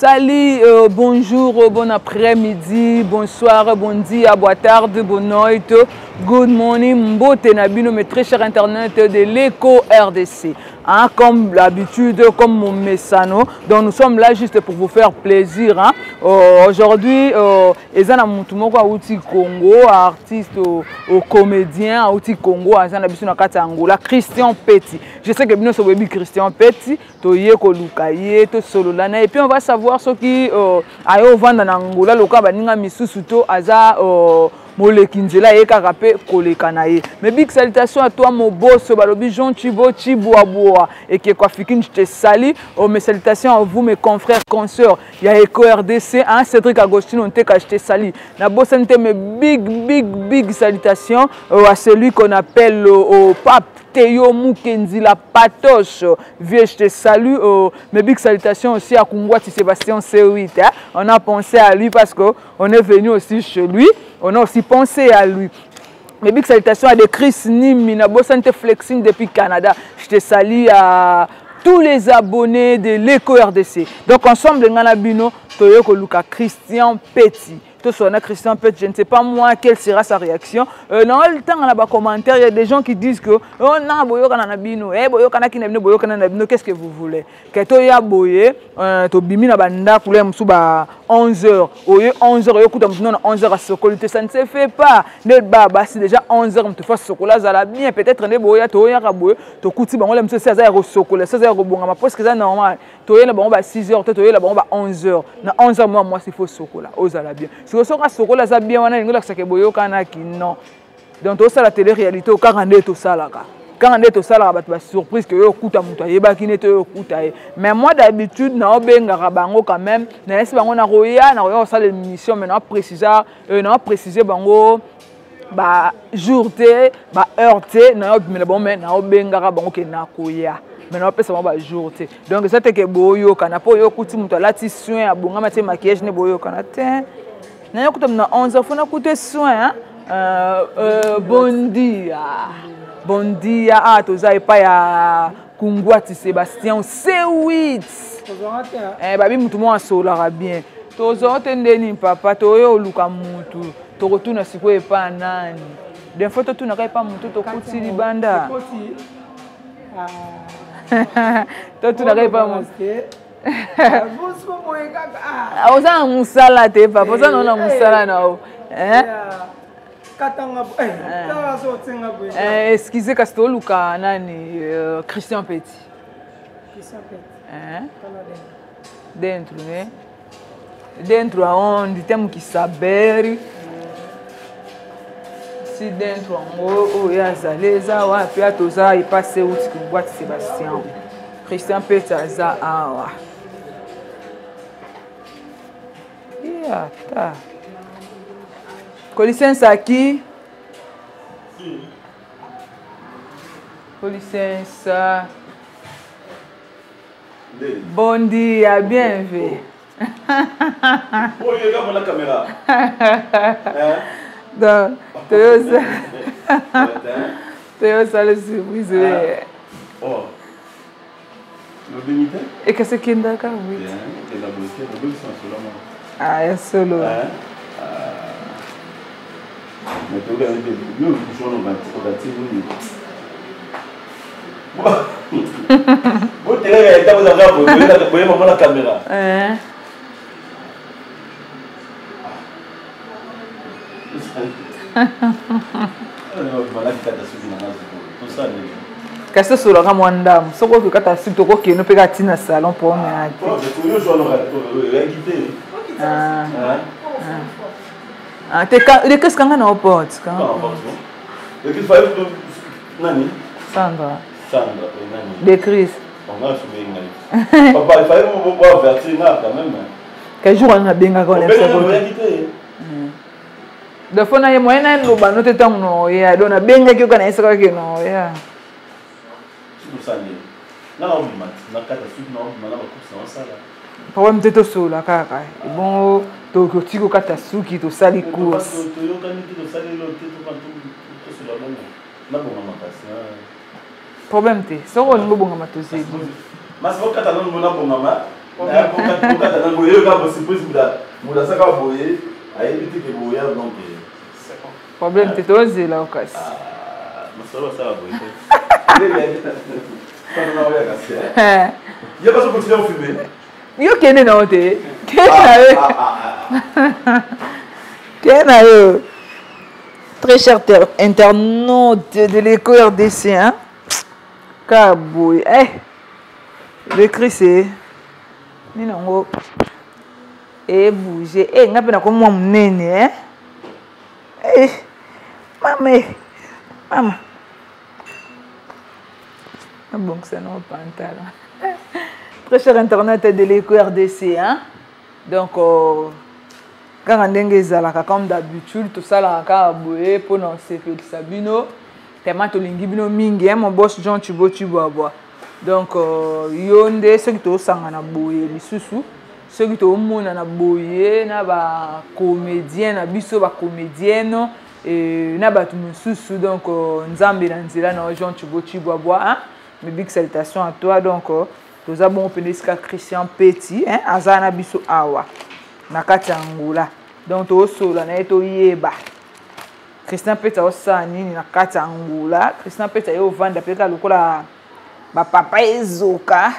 Salut, bonjour, bon après-midi, bonsoir, bon dia, boa tarde, bonne nuit, good morning, mbote nabino, mes très chers internet de l'écho RDC. Hein, comme l'habitude, comme mon messano, donc nous sommes là juste pour vous faire plaisir. Hein. Aujourd'hui, Ezana Moutoumoko a outil Congo, artiste comédien, outil Congo, Ezana Bissuna Kata Angola, Christian Petit. Je sais que bien sûr, Christian Petit, Toye Kolukaye, to Sololana, et puis on va savoir ce qui a eu vendre en Angola, le cas Baninga Misusuto, Aza. Molekinzela et Karapé Kolekanaye. Mais big salutations à toi mon boss Balobi Jean Chibo Chiboaboa et qui est quoi fikin je te salue. Mes salutations à vous mes confrères consoeurs. Il y a Eco RDC hein Cédric Agostino on te je te salue. Na boss mes big salutations à celui qu'on appelle au pape Théo Mukenzi la patoche. Vieux je te salue. Mes big salutations aussi à Kungwati Sébastien C8 hein. On a pensé à lui parce que on est venu aussi chez lui. On a aussi pensé à lui. Mes big salutations à des Chris Nimi, Nabo Santé Flexing depuis Canada. Je te salue à tous les abonnés de l'Eco RDC. Donc ensemble, on a Bino, Toyoko Luka, Christian Petit. Tout ça, on a Christian Petit, je ne sais pas moi quelle sera sa réaction. Dans le temps, on a des commentaires, il y a des gens qui disent que oh non, boyo kana bino, boyo kana kinebino, boyo kana nabino, qu'est-ce que vous voulez? Que toya boye, to bimi na banda kule msuba 11h, oye 11h, yo kuta mtuno na 11h à Sokolite, ça ne se fait pas. Ne baba si déjà 11h on te fait Sokola zala bien, peut-être ne boya toya ka boye, to kuti bango le mse 16h Sokola, 16h bonga ma parce que ça normal. Toya na bango ba 6h, toya na bango ba 11h. Na 11h moi c'est faux Sokola, ozala bien. Si vous savez Sokola za bien wana ngola que boyo kana ki non. Donc tout ça la télé-réalité au 42 tout ça là. Quand on est au salaire, il y a des surprises que mais moi d'habitude, je suis quand même. Je suis dans l'émission, mais je précise jour T, heure T, jour T. Donc ça que boyo kana po yo kuti muto lati soin abonga mate maquillage ne boyo kana te. Na yo kutamna 11 fona kuté soin bon dia. Bon dia, toza epa ya Kungwati Sébastien C8. Babi mutu mo asola bien. Toza otendeni papa toyo luka mutu. To retourna siko epa nani. Den photo tu na epa mutu to kuti libanda. To tu na epa mutu. Oza musala te papa, oza na musala na o. Excusez Casto Luca nani Christian Petit. Christian Petit. Dentro, né? Dentro aonde temos que saber se dentro o yazaleza wa pia toza e passe o Kungwati Sébastien. Christian Petit aza awa. Yeah, tá. Com licença aqui. Com licença. Bom dia, bem-vindo. Oi, eu vou na câmera. Tenho sala surprise. Oh. No limite? E que você quer dar cá? Ah, é solo. Mais tu regardes le bouchon on va tirer. Vous te regardez vous avez voyez maman la caméra. Qu'est-ce que c'est là mwanda soko ko kata sito ko keno pe kati na salon pour me ati. Tu yo jono réguité. Qu'est-ce qu'on a dans le porte? Qu'est-ce qu'il faut Nani? Sandra. Sandra, Nani? De Chris. On a soumis Nani. Papa, il fallait me avertir quand même. Quel jour on a bien quand on aime ça? De fois, on a moyen de nous noter tant non, il y a donc bien que on a ça que non, il y a. Tu ça n'est. Non, on a quatre suite non, on a la coupe ça là. Problème de tout ça là, kaka. Bon. To tiko kata suki to sali course. To yo kani to sali lo to kantu to sala bongo. Na bonga makasi. Problème te. So ko ngo bonga matosi. Mas bo kata non bona bonga ma. Problème, tu es osé là au casse. Il y a pas de continuer à filmer. Yo kene na ote. Kena. Très cher internaute de l'éco RDC, hein. Kabouy. Le cri c'est. Ni nango. Bouger. Ngapi na comme moi mnene, hein. Maman. Bon, c'est non pantalon. Très cher internet de l'éco RDC, hein. Donc, quand on est comme d'habitude, tout ça là, kaboué pour nous séparer Sabino. Tellement to lingi bino mingi, mon boss Jean Thibaut Thibaut. Donc, yonde ceux qui to sangana boye lisusu, ceux qui to mona na boye na ba comédien na biso ba comédienne et na ba tout mususu. Donc, nzambe na nzela na Jean Thibaut Thibaut, hein. Mes big salutations à toi. Donc, nous avons un Christian Petit, hein, Azana Biso Awa, Nakati Angola. Donc, tu as solo, tu as yeba. Christian Petit a osani Nakati Angola. Christian Petit a vendre peka lokola ba papa ezoka.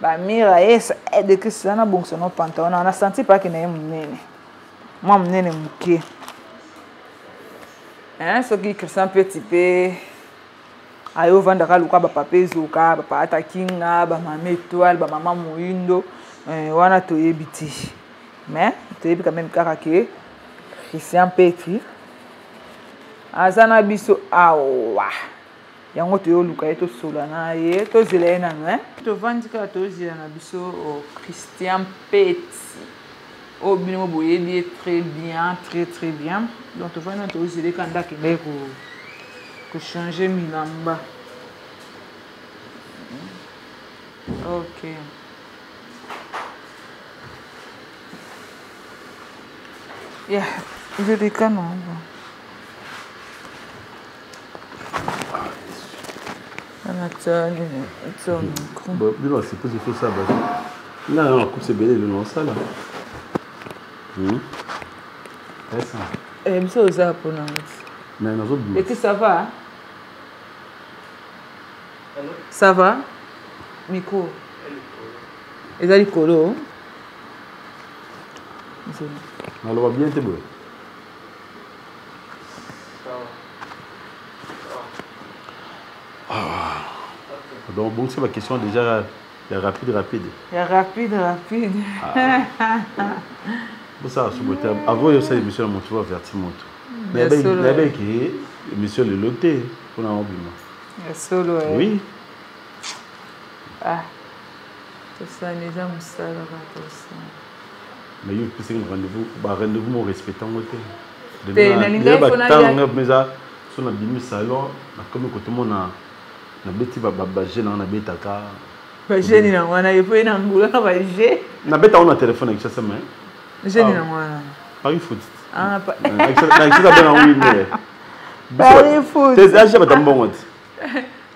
Ba mira esa de Christian na bon sono pantalon. On a senti pas que na munene. Moi munene muke. Hein, ce qui Christian Petit pe ayo vanda kaluka ba papezuka ba pata kinga ba mama étoile ba mama moindo wana to yebiti mais to yebi quand même kaka ke Christian Petit azana biso awa yango to yoluka eto sola na ye to zela na hein to vandi ka to zela na biso Christian Petit o bino boyebi très bien donc to vanda to zela kanda ke ko changer minamba. Ok. Yeah, je dis que non. Bon, c'est pas juste ça. Là, on coupe ce bébé le nom ça là. C'est ça. Mais ça aussi pour nous. Mais nous autres. Et que ça va? Ça va? Micro. Et ça, l'icolo. Alors, bien, t'es beau. Donc, bon, c'est ma question déjà rapide. Il y a rapide. Bon, ça, avant, ça, l'émission, mon tour averti mon tour. Mais avec l'émission, le loté, pour un solo. Oui. Ah. Tout ça, les gens, ça, tout ça. Mais il y a un rendez-vous, mon respectant mon thé. Sur le salon, comme tout le monde a bêti babagé dans la bêtaka. Bagé ni na wana yepo ina ngula na bagé. Na bêta on a téléphone avec ça ça mais. Bagé ni na wana. Paris foot. Ah pas. Avec ça bien en oui mais. Paris foot. T'es déjà pas bon.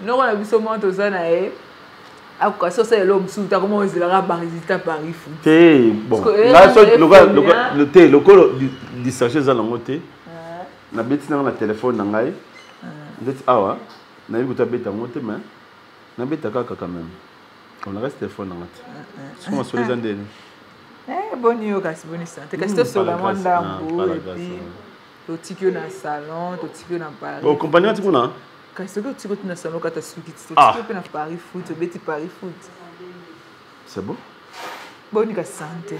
Non on a vu seulement tout ça na e. Après ça c'est l'homme sous ta comment on se la résultat Paris foot. T'es bon. Là le thé le col distraction za lango thé. Na bêti na téléphone na ngai. Ndeti awa. Na yebi kutabeta ngote mais na beta kaka quand même. On reste téléphone ngati. Souvent sur les andeni. Bonne yo kasi bonne santé. Kasi to sola mwanda mbo et puis to tikyo na salon, to tikyo na Paris. Oh compagnie tu kuna? Kasi to tikyo na salon kata suki to tikyo pe na Paris foot, to beti Paris foot. C'est bon? Bonne kasi santé.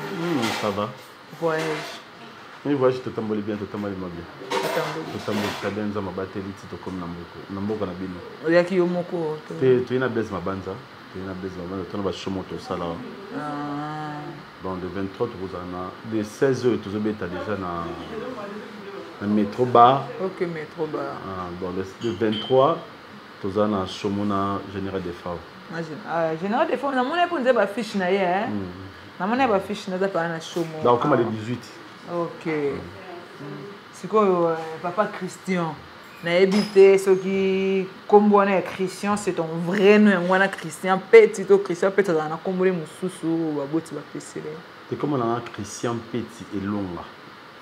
Ça va. Voyage. Oui, voyage te tamboli bien, te tamboli bien. Totambo kadenza mabateli tito comme namboka na bino. Oyaki yo moko. Tu ina blaise mabanza. Tu ina blaise mabanza. Tu na ba chomo to sala. Bon de 23 tozana de 16 heures tozobeta déjà na métro bar. OK métro bar. Bon de 23 tozana chomo na général des Faves. Général des Faves na mona pour nzeba fiche na ye hein. Na mona ba fiche na za pa na chomo. Donc comme les 18. OK. C'est quoi papa Christian? Naébité, ce qui comboné Christian, c'est ton vrai nom, on a Christian Petit, Christian Petit, on a comboné Moussou, Baboti, Bapesele. C'est comme on a Christian Petit et Longa.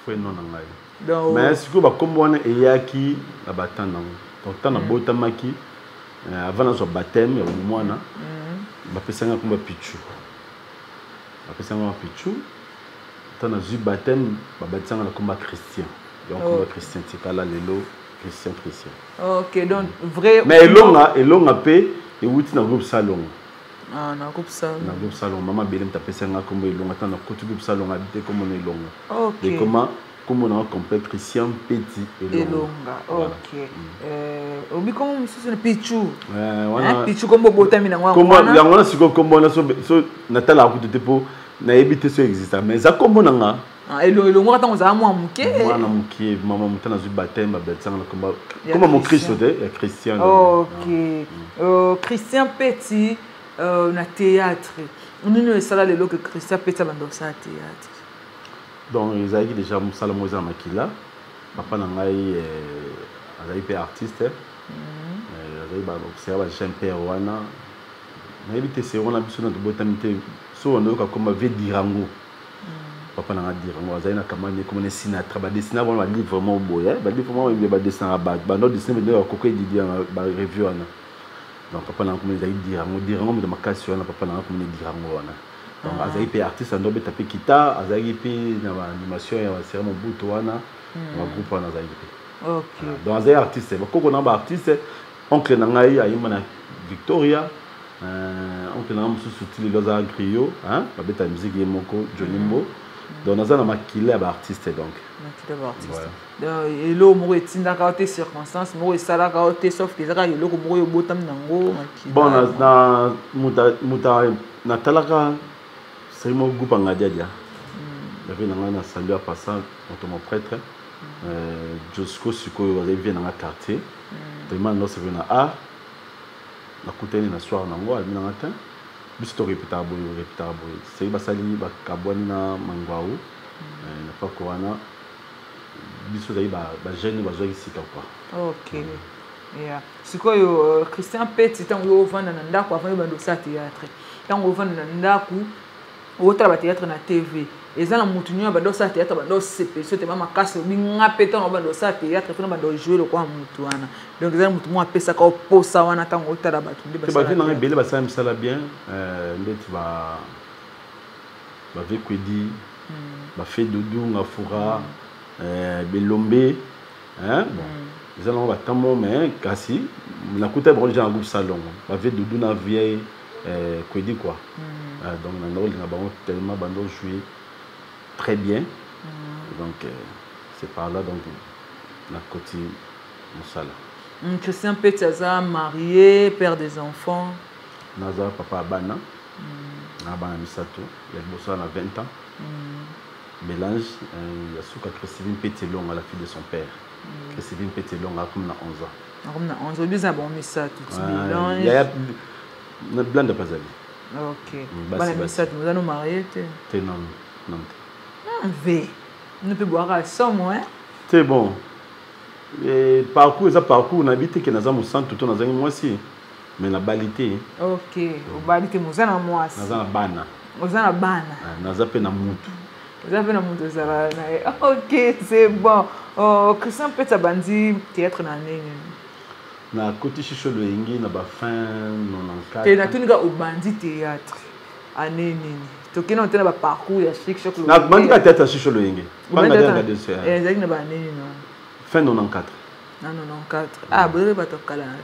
Faut non en mais ce que va comboné et yaki la bataille donc tant na botamaki avant notre baptême, il y a un mois na, Bapesanga comme Pichu. Bapesanga Pichu. Tant na zu baptême, Bapesanga comme Christian. Donc comme Christian, c'est là lelo. Christian. Ok, donc vrai. Mais elonga pe et wuti na groupe salon. Ah, na groupe salon. Na groupe salon, maman belem ta pesa nga comme elonga ta na côté groupe salon habité comme on elonga. Ok. Et comme on a complet Christian Petit elonga. Ok. Obi comme monsieur na Pichu. Wana Pichu comme botami na ngwa. Comme yangona siko comme na so natala akuti te po na ebité so existe mais ça comme na nga. Elonga tant za moi muke. Mwana muke maman mutana zu baptême babetsanga comme mon Christ de Christian. Ok. Christian Petit na théâtre. On ne sala lelo que Christian Petit bando sa théâtre. Donc ils avaient déjà musala moza makila. Papa na ngai azali pe artiste. Azali ba observer champion wana. Na ebité c'est on a biso na botamité so on oka comme ve dirango. Papa n'a dit on va na kamani comme on Sinatra ba dessiner bon ba livre vraiment boya ba livre vraiment ba dessiner ba no dessiner de kokoi didi ba review ana donc papa n'a comme ils dire on de makasi wana papa n'a comme dire wana donc azali pe artiste ando be taper guitare azali pe na animation ya série mon buto wana ba groupe wana azali pe ok donc azali artiste ba koko na ba artiste oncle na ngai ayima na Victoria oncle na mususu tili loza griot hein ba beta musique moko Jonimbo. Donc, nous avons un artiste donc. Et là, on a des circonstances, on a des sauf que ça, il y a des botam nango. Bon, na talaka, c'est mon groupe en Gadia. Il y avait un salut à passant, mon prêtre. Josco Suko, il vient dans le quartier. Tellement, nous sommes venus à la coutelle na soir nango, à matin. Bisto répétable. C'est basali ba kabwani na mangwao. Na pa koana. Biso dai ba jeune ba zo isika quoi. OK. Yeah. Sikoyo Christian Petit tango vanda na ndako avant bando sa théâtre. Tango vanda na ndako ota ba théâtre na TV. Eza na mutu nyo bando sa théâtre bando CP, so te mama kaso binga peta no bando sa théâtre fina bando jouer le kwa mutu wana. Donc eza mutu mo apesa ka oposa wana tango ota ba tunde ba. Ba vina ngibele ba sa msala bien ndeti ba vekwedi ba fait doudou nga fura belombe hein bon ils allons ba tambo mais kasi na kuta ba gens groupe salon ba fait doudou na vieille kwedi quoi donc na ndolo na ba tellement bando jouer très bien. Donc, c'est par là, donc, la côté Moussala. Christian Petit, marié, père des enfants. Naza, papa Abana. Abana Misato. Il y a Moussala à 20 ans. Mélange, il y a Souka Christine Petit Long, la fille de son père. Christine Petit Long, comme 11 ans. Comme 11 ans, il y a Misato. Il y a un blanc de Pazali. Ok. Misato, nous allons marier. Non. V. Ne peut boire à ça, moi. C'est bon. Et parcours, on habite que nous avons centre tout dans un mois aussi. Mais la balité. Ok. Au balité, nous avons moi. Nous avons bana. Nous avons bana. Nous avons na mutu. Nous avons na mutu ça. Ok, c'est bon. Christian Petit a bandi théâtre na nene. Na côté chicho le ingi na ba fin 94. Et na tout nga au bandi théâtre. À nene. Donc, on a un parcours, il y a chic, choc. Na bandi ka théâtre chicho le ingi. Pas na de ça. Exact na ba nene non. Fin 94. Non, 94. Ah, vous avez pas de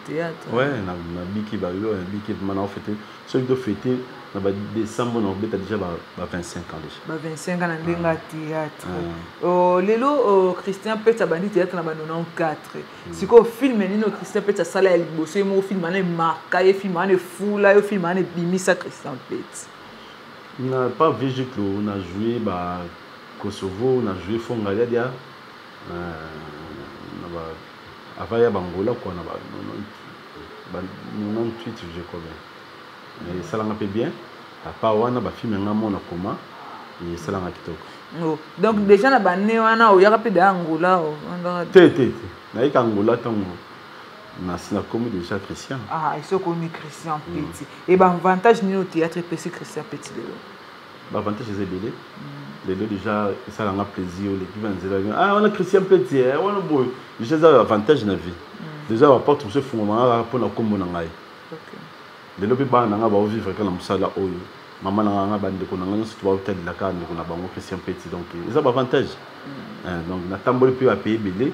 théâtre. Ouais, na biki ba yo, biki maintenant fêté. Celui de fêter na ba décembre on a déjà 25 ans déjà. 25 ans dans le théâtre. Oh, lelo Christian Petit bandi théâtre na ba 94. Si ko film nino Christian Petit sala el bosso mo film ane marka e film ane fula e film ane bimisa Christian Petit. On n'a pas vu que on a joué bah Kosovo, on a joué Fongalia dia. Avant il y a Bangola quoi, on a 98 je crois bien. Et ça l'a un peu bien. À part on a film un moment on a comment et ça l'a kitoko. Donc déjà na bané wana oyaka pe da Angola te na yika Angola tango na comme déjà Christian. Ah, ils sont comme Christian Petit. Et ben avantage ni au théâtre PC Christian Petit de avantage c'est belé. Les deux déjà ça l'a plaisir l'équipe ah on a Christian Petit on a beau déjà ça avantage na vie. Déjà on porte ce fondement pour na kombo na ngai. OK. Les deux ba na nga ba vivre quand na musala oyo. Maman na nga bande ko na nga nso ba hotel la ka ndeko na bango Christian Petit donc ils ont avantage. Donc na tamboli pe ba payer belé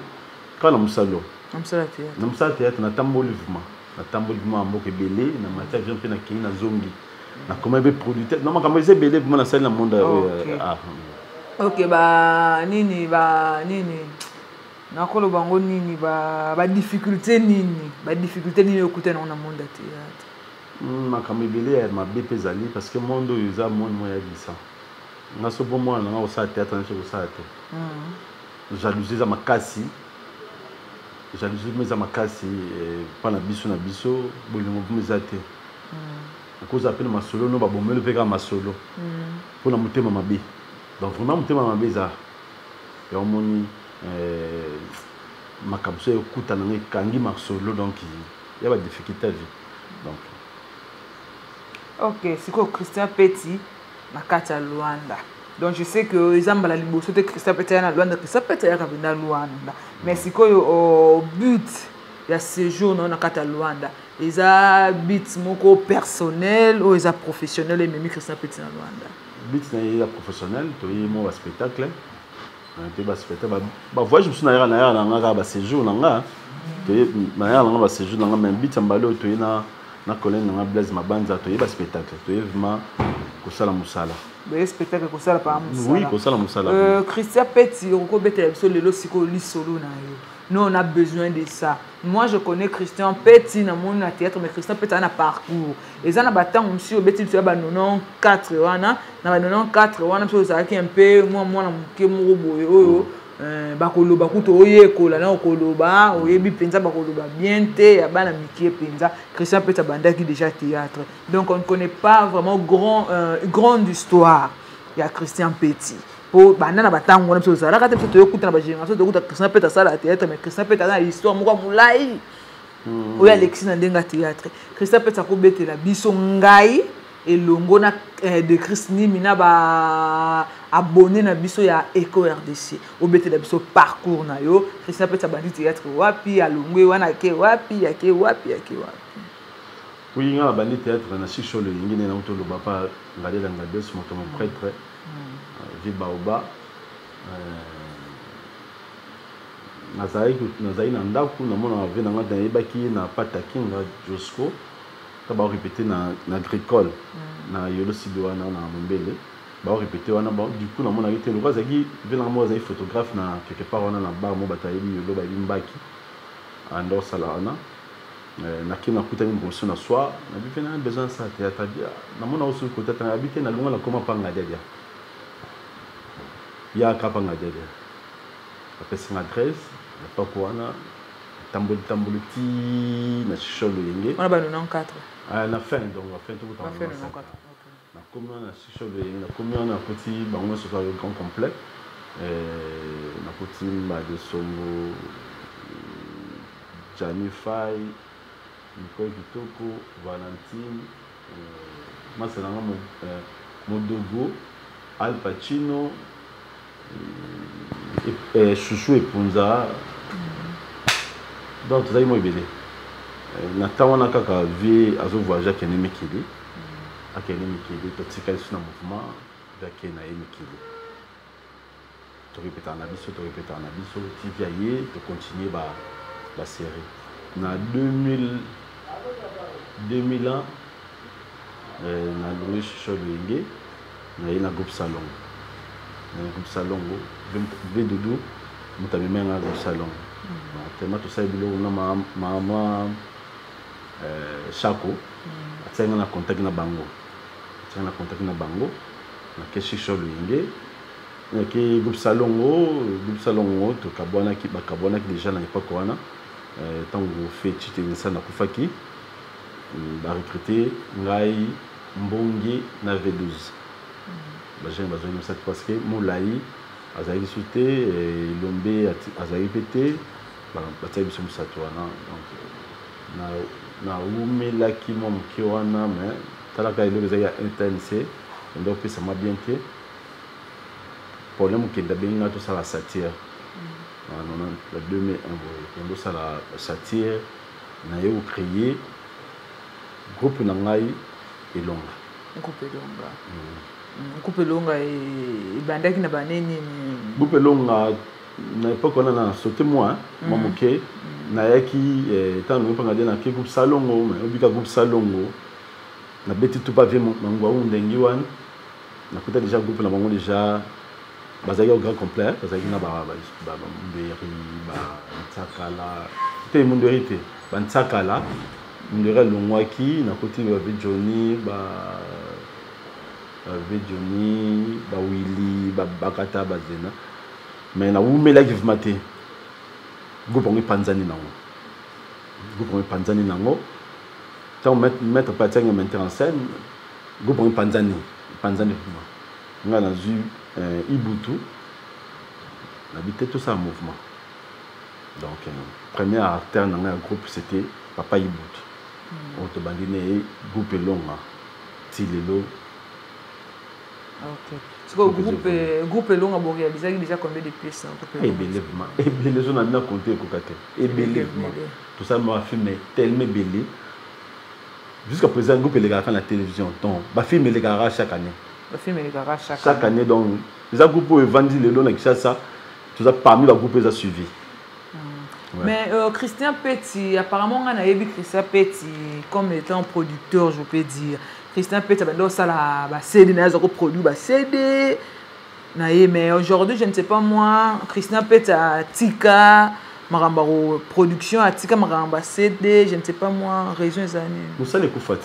quand na musalo. Na musala théâtre na tamboli vivement mboke belé na matière bien pe na kini na zongi. Na comment be producteur non comment c'est belé pour na salle na monde OK ba nini na kolo bango nini ba difficulté nini okuta na monde théâtre. Makambo belé ya mabe pe zali parce que monde uza monde moya bisa. Na so bon moi na au sa théâtre na so sa théâtre. Jalousie za makasi pas na biso bolingo bumizate. À cause appelle ma solo no ba bomelo peka ma solo. Pour na mutema mabe. Donc vraiment mutema mabe za. Ya omoni makambo so ekuta na kangi ma solo donc il y a pas de difficulté à vie. Donc OK, c'est quoi Christian Petit na kati ya Luanda. Donc je sais que ezamba la liboso te Christian Petit na Luanda, Christian Petit ya kabina Luanda. Mais c'est quoi au but ya séjour na kati ya Luanda. Eza but moko personnel ou eza professionnel et même Christian Petit na Luanda. But na ya professionnel, to yi mo spectacle. Te ba spectacle ba voyage biso na ya nga ba séjour na nga. Te na ya nga ba séjour na nga même but mbalo to yi na collègue na Blaise Mabanza to yeba spectacle to yevma ko sala musala be spectacle ko sala pa musala oui ko sala musala Christian Petit ko betela biso lelo siko li solo na yo nous on a besoin de ça. Moi je connais Christian Petit na mon théâtre mais Christian Petit a un parcours et ça na batang monsieur Betty tu ba 94 wana na 94 wana so ça qui un peu moi na ke mo boye oyo bakoloba kuto oyekola na okoloba oyebi penza bakoloba bien te ya bana mikie penza Christian Petit bandaki déjà théâtre donc on ne connaît pas vraiment grande histoire ya Christian Petit pour bana na batango na biso za la kate biso toyokuta na ba génération toyokuta Christian Petit sala théâtre mais Christian Petit na histoire moko mulai oya Alexis na ndenga théâtre Christian Petit akobetela biso ngai elongo na de Christ Nimina ba abonné na biso ya Eco RDC obetela biso parcours na yo Christian Petit bandi théâtre wapi alongwe wana ke wapi yake wapi oui nga bandi théâtre na shisho le ngine na mto lo bapa ngale la ngade so moto prêtre vi baoba nazai na ndaku na mona ve na ngada yebaki na patakinga Josco ba répéter na agricole na yolo sibiwa na mbele ba répéter wana ba du coup na mona été le bazaki vena mo za photographe na quelque part wana na bar mo batayebi yolo ba limbaki ando sala wana na kina kuta ni bonso na soir na bi fena besoin ça théâtre dia na mona osu ko tata na habiter na longa na koma panga dia ya kapanga dia après c'est adresse pas quoi na tamboli ti na cholo yenge on a ba 94 la fin donc la fin tout le temps na combien na cholo yenge na combien na petit bango sur le grand complet na petit ba de songo Janify Nicole Kitoko Valentine Masalanga Modogo Al Pacino et Chouchou et Punza donc tout ça moi belé na tawana kaka vie azo voyager ke nemekili akene mikili to tika sur na mouvement dake na emikili to répéter na biso ti viayer to continuer la série na 2000 ans na Louis Cholwenge na ina groupe salon ve doudou mutameme na groupe salon tellement tout ça bilo na mama Chako atsenga na contact na bango na keshi Cholwenge na ke groupe salon to kabona ki déjà na époque wana tango fait titenisa na kufaki ba recruter ngai mbongi na V12 ba jeune bazoni ça parce que moulai azali sauté et Lombe azali pété batia biso musato wana donc na umelaki mo moke wana mais talaka eloko ezali ya intnc ndo opesa mwa bien te problème okende abengi nga tosala satire la 2001 boye ndosala satire naye kocréer groupe na ngai elonga groupe elonga ebandaki na baneni groupe elonga na époque wana na sauté moi mwa moke nayaki ntango mpanga de nake groupe salongo mais obika groupe salongo nabeti tout pavie mangwa undengi wana nakuta déjà groupe na bango déjà bazali au grand complet bazali na mberi bantsakala te munderi te bantsakala munderi alongwaki nakoti bave Johnny bawili bakata bazena mais na umelaki vima te groupe yango epanzani nango ntango maître pati yango metteur en scène groupe yango epanzani vima ngai nazwi Ibutu n'habitait tout ça en mouvement. Donc, premier acteur dans un groupe, c'était Papa Ibutu. On te bandine groupe Longa, Tilelo. Ok. C'est quoi groupe Longa, vous réalisez déjà combien de pièces? Et les gens n'ont pas compté et tout ça m'a filmé tellement belé. Jusqu'à présent, le groupe est à la télévision. Donc, ma film est à chaque année. Chaque année, donc, les groupes qui vendent les lots, tout ça parmi les groupes qui ont suivi. Ouais. Mais Christian Petit, apparemment, on a vu Christian Petit comme étant producteur, je peux dire. Christian Petit, ça la CD, il a produit la CD. Mais aujourd'hui, je ne sais pas moi, Christian Petit a Tika, Marambaro production, a Tika Maramba CD, je ne sais pas moi, région des années. Nous sommes les Koufat.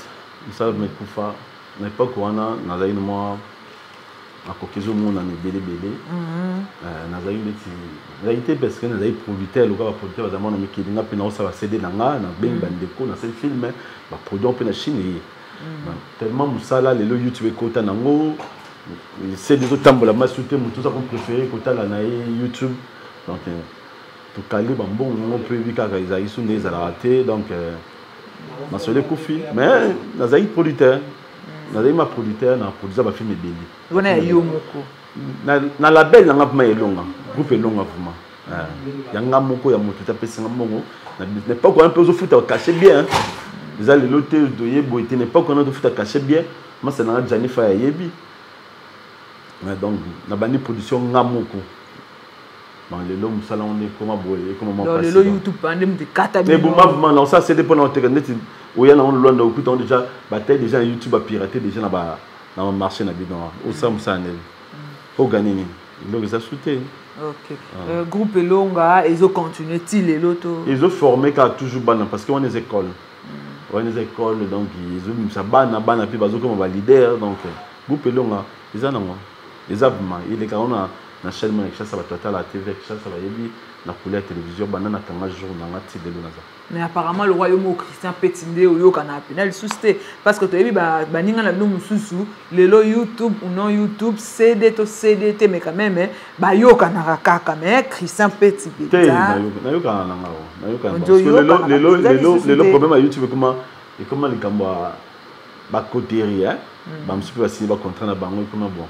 Nous sommes les Koufat. À l'époque, on a eu moi à Kokezo, on a belé. On a été parce que nous avons producteur, le gars producteur, nous avons mis un peu de CD dans la bing bandeko, dans ce film, on produit un peu de Chine. Tellement Moussala, les YouTube écoutent nango, c'est des autres tambours, la masse tout ça qu'on préfère écouter la YouTube. Donc, tout calé, bon, on peut éviter qu'ils aillent sur les ratés. Donc, on a sur les coups, mais nous avons producteur. Nous avons producteur, nous avons produit un film belé. Vous avez eu moko. Na label na ngapma elonga, groupe elonga vraiment. Yanga moko ya moto tapé singa mongo. N'est pas quoi un peu au foot à cacher bien. Déjà les lotés de yebo était n'est pas qu'on a de foot à cacher bien. Moi c'est na Janifa yebi. Mais donc na bani production ngamoko. Bon les lots musala on est comment boyer comment passer. Le YouTube pandem de 4000. Mais bon vraiment non ça c'est dépend de internet. Oya na on loin de écoute on déjà bataille déjà YouTube a pirater déjà na ba na marché na bidon. Au ça musane. Pour gagner, ils ont sauté. Ok. Groupe Elonga, ils ont continué, ils ont formé toujours parce qu'on a des écoles. On a des écoles, donc ils ont ça banna puis ils ont comme leader. Donc, groupe Elonga, ils ont vraiment, il est quand on a na chaîne ça va total la TV, ça va y na couleur télévision, banana tanga jour na ngati de l'onaza. Mais apparemment le royaume au Christian Petinde ou yo kana penal susté parce que tu as vu ba ninga na no mususu le lo YouTube ou non YouTube CD to CDT mais quand même ba yo kana kaka mais Christian Petinde na yo kana na ngao na yo kana parce que le problème à YouTube comment les kamba ba coterie ba msupe ba signer ba contrat na bango comment bon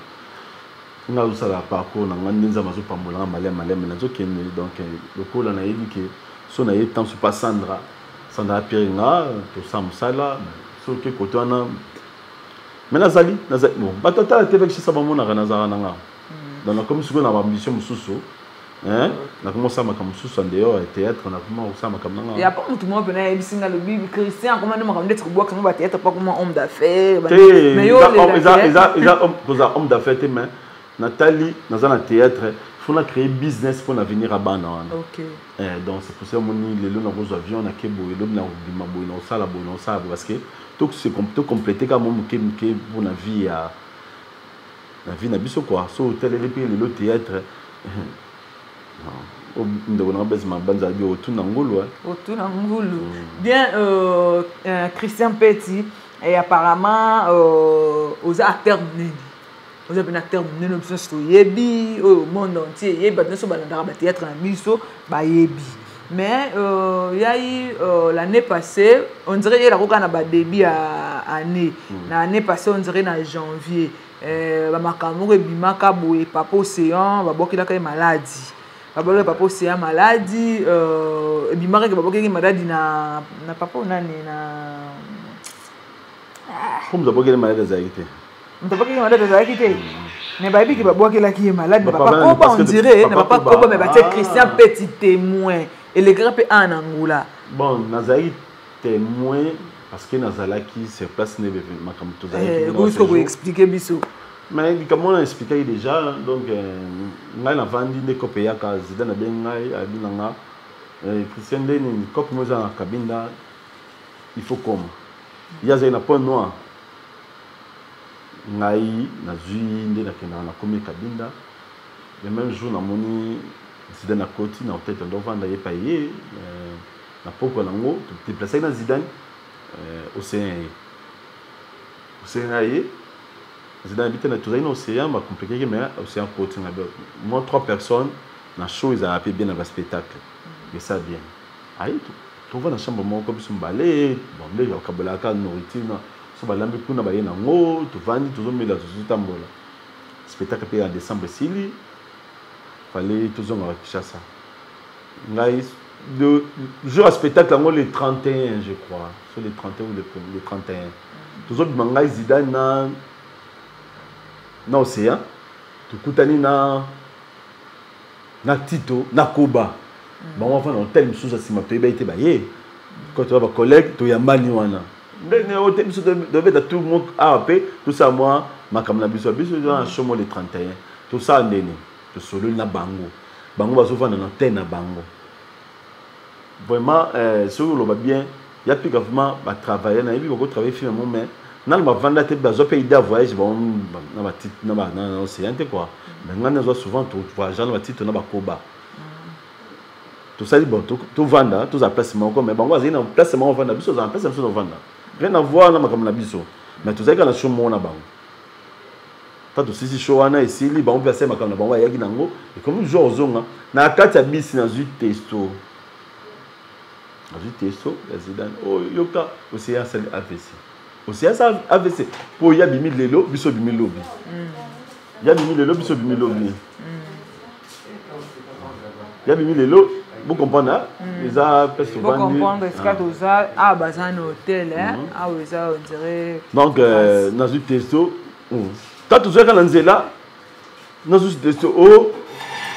on a usala parcours na ngani nza mazo pambola malema na zo kene donc le col na yebi que son aye temps se passe Sandra Piringa to samsala so ke côté wana mais nazali bon ba total TV chez ça ba mona na zara na nga donc comme si on a ambition mususu hein na commencé à mususu en dehors théâtre on a commencé à makamanga et après tout le monde venait à bisinga le bible Christian comment nous makamde être boire comme ba théâtre pas comme homme d'affaires mais yo les homme d'affaires mais Nathalie dans un théâtre il faut créer business pour venir à Bana. OK. Donc c'est pour ça que les lots dans avions na kebo et l'homme na bimabo na sala bo na sala parce que tout c'est compléter comme que pour la vie à la vie na biso quoi so hôtel les pays le théâtre non on a besoin banza bio autour ngolo autour ngolo bien Christian Petit et apparemment aux acteurs vous avez un acteur monene biso so yebi au monde entier yebi bato so balandaka ba théâtre na biso ba yebi mais il y a eu l'année passée on dirait il y a koka na ba début à année na année passée on dirait na janvier ba makambo ebimaka boye papa océan ba bokilaka maladie ba bokilaka papa océan maladie ebimaka ke ba bokilaka maladie na papa nani na comme d'abord quelle maladie ça a été on t'a pas qu'il malade ça a été mais ba bi ke ba bokilaka malade papa Koba on dirait na papa Koba mais ba Christian petit témoin et les grands pays en Angola bon nazali témoin parce que nazalaki sur place ne makambo tozali ko ko expliquer biso mais comme on a expliqué déjà donc ngai na vandi ne kopéya ka zida na bengai abinanga Christian Deni cop moi en cabinda il faut comme il y a un point noir ngai na zui nde na kena na komi cabinda le même jour na moni zida na koti na tête ndo vanda ye paye na poko nango te déplacer na Zidane océan ye Zidane habite na tous océan ma compliqué mais océan côté na moi 3 personnes na show ils a appelé bien dans le spectacle et ça bien aïe tu vas dans chambre mon comme son balai bon les kabala ka nourriture so balambi kuna ba yena ngo tu vandi tu zomi la tout tambola spectacle en décembre sili fallait tout on va Kinshasa ngai le jour à spectacle le 31 je crois sur le 31 ou le 31 tous autres mangai Zidane na océan tu kutani na Tito na Koba bon enfin on tel sous asima to ba été ba ye quand tu vas collègue to yambani wana ndene o tel sous de tout le monde AP tout ça moi makamna biso dans chomo le 31 tout ça ndene to solo na bango bazofa na antenne na bango vraiment sur le bien il y a plus vraiment ba travailler na yebi ko travailler finalement mais na ba vanda te bazo pe idée voyage bon na ba titre na ba na océan te quoi mais ngana zo souvent to voyager na ba titre na ba Koba tout ça bon tout vanda tout ça placement comme mais bango azina placement vanda biso za placement so vanda rien à voir na makam na biso mais tout ça kana chomo na bango tato sisi show wana esili bango placer makam na bango yaki nango et comme jour ozonga na kati ya bisi na zui testo ya Zidane oh yoka océan sali AVC océan sa AVC po ya bimi lelo biso bimi lobi ya bimi lelo biso bimi lobi ya bimi lelo vous comprenez ils a presque vous comprendre ce que tout ça ah bazan hôtel ah oui ça on dirait donc na zui testo quand tu es dans nzela na zui testo oh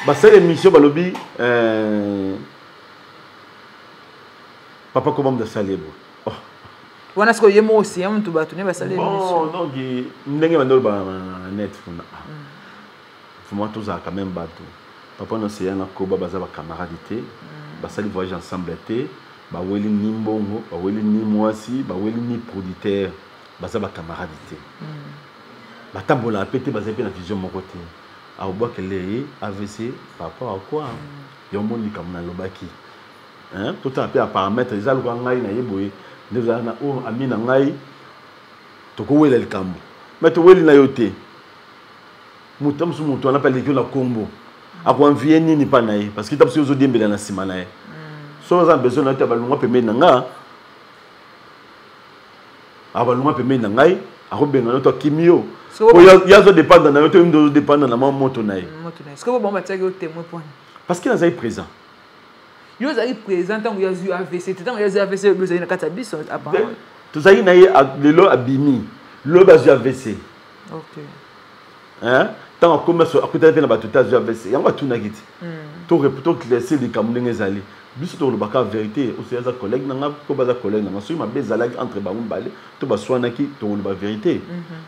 ba c'est émission balobi papa comment de salebo wana sko yemo aussi mtu batune ba salebo bon donc ndenge bandolo ba net funa fuma tous a quand même bato papa no c'est na Koba baza ba camarade ba sali voyage ensemble té ba weli ni mbongo ba weli ni mwasi ba weli ni producteur baza ba camarade ba tambola pété baza pe na vision mon côté a obo kele AVC papa à quoi yo moni comme na lobaki hein tout un peu à paramètres ils algo ngai na yeboye ndeza na o amina ngai to ko wela likambo mais to weli na yote mutam su mutu na pale la kombo akwa envier nini pa na ye parce que tapsi ozo dembela na sima na ye so za besoin na ta balunga pembe na nga abalunga pembe na ngai akobenga no to kimio ko ya zo dépendre na yo to ndo dépendre na moto na ye est-ce que vous bon batia yo témoin point parce qu'il est présent yo zali présent tant yo zu AVC tant yo zu AVC yo zali na kata biso apparemment tout ça na ye lelo abimi lo ba zu AVC OK hein tant comme ça à côté de la batuta zu AVC yango tuna kiti to reputo classer les kamundenge zali biso to le baka vérité aussi za collègue nanga ko baza collègue nanga so ma bezala entre ba mbale to ba swana ki to le ba vérité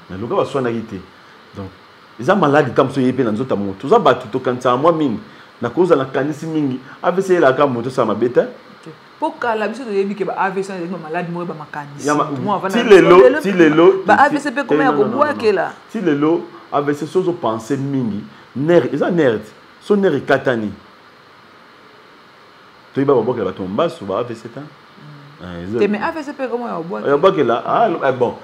na loka ba swana kiti donc ils ont malade comme ça yepé na nzota mo tout ça batu to kanza moi mingi na cause la kanisi mingi AVC la ka moto ça ma beta pour kala biso to yebi ke ba AVC na malade mo ba makanisi si lelo ba AVC pe comment ya ko boa ke la si lelo AVC sozo penser mingi nerf ils ont nerf son nerf katani tu vas voir que la tombe basse va AVC ta mais AVC pe comment ya boa ya boa ke la ah bon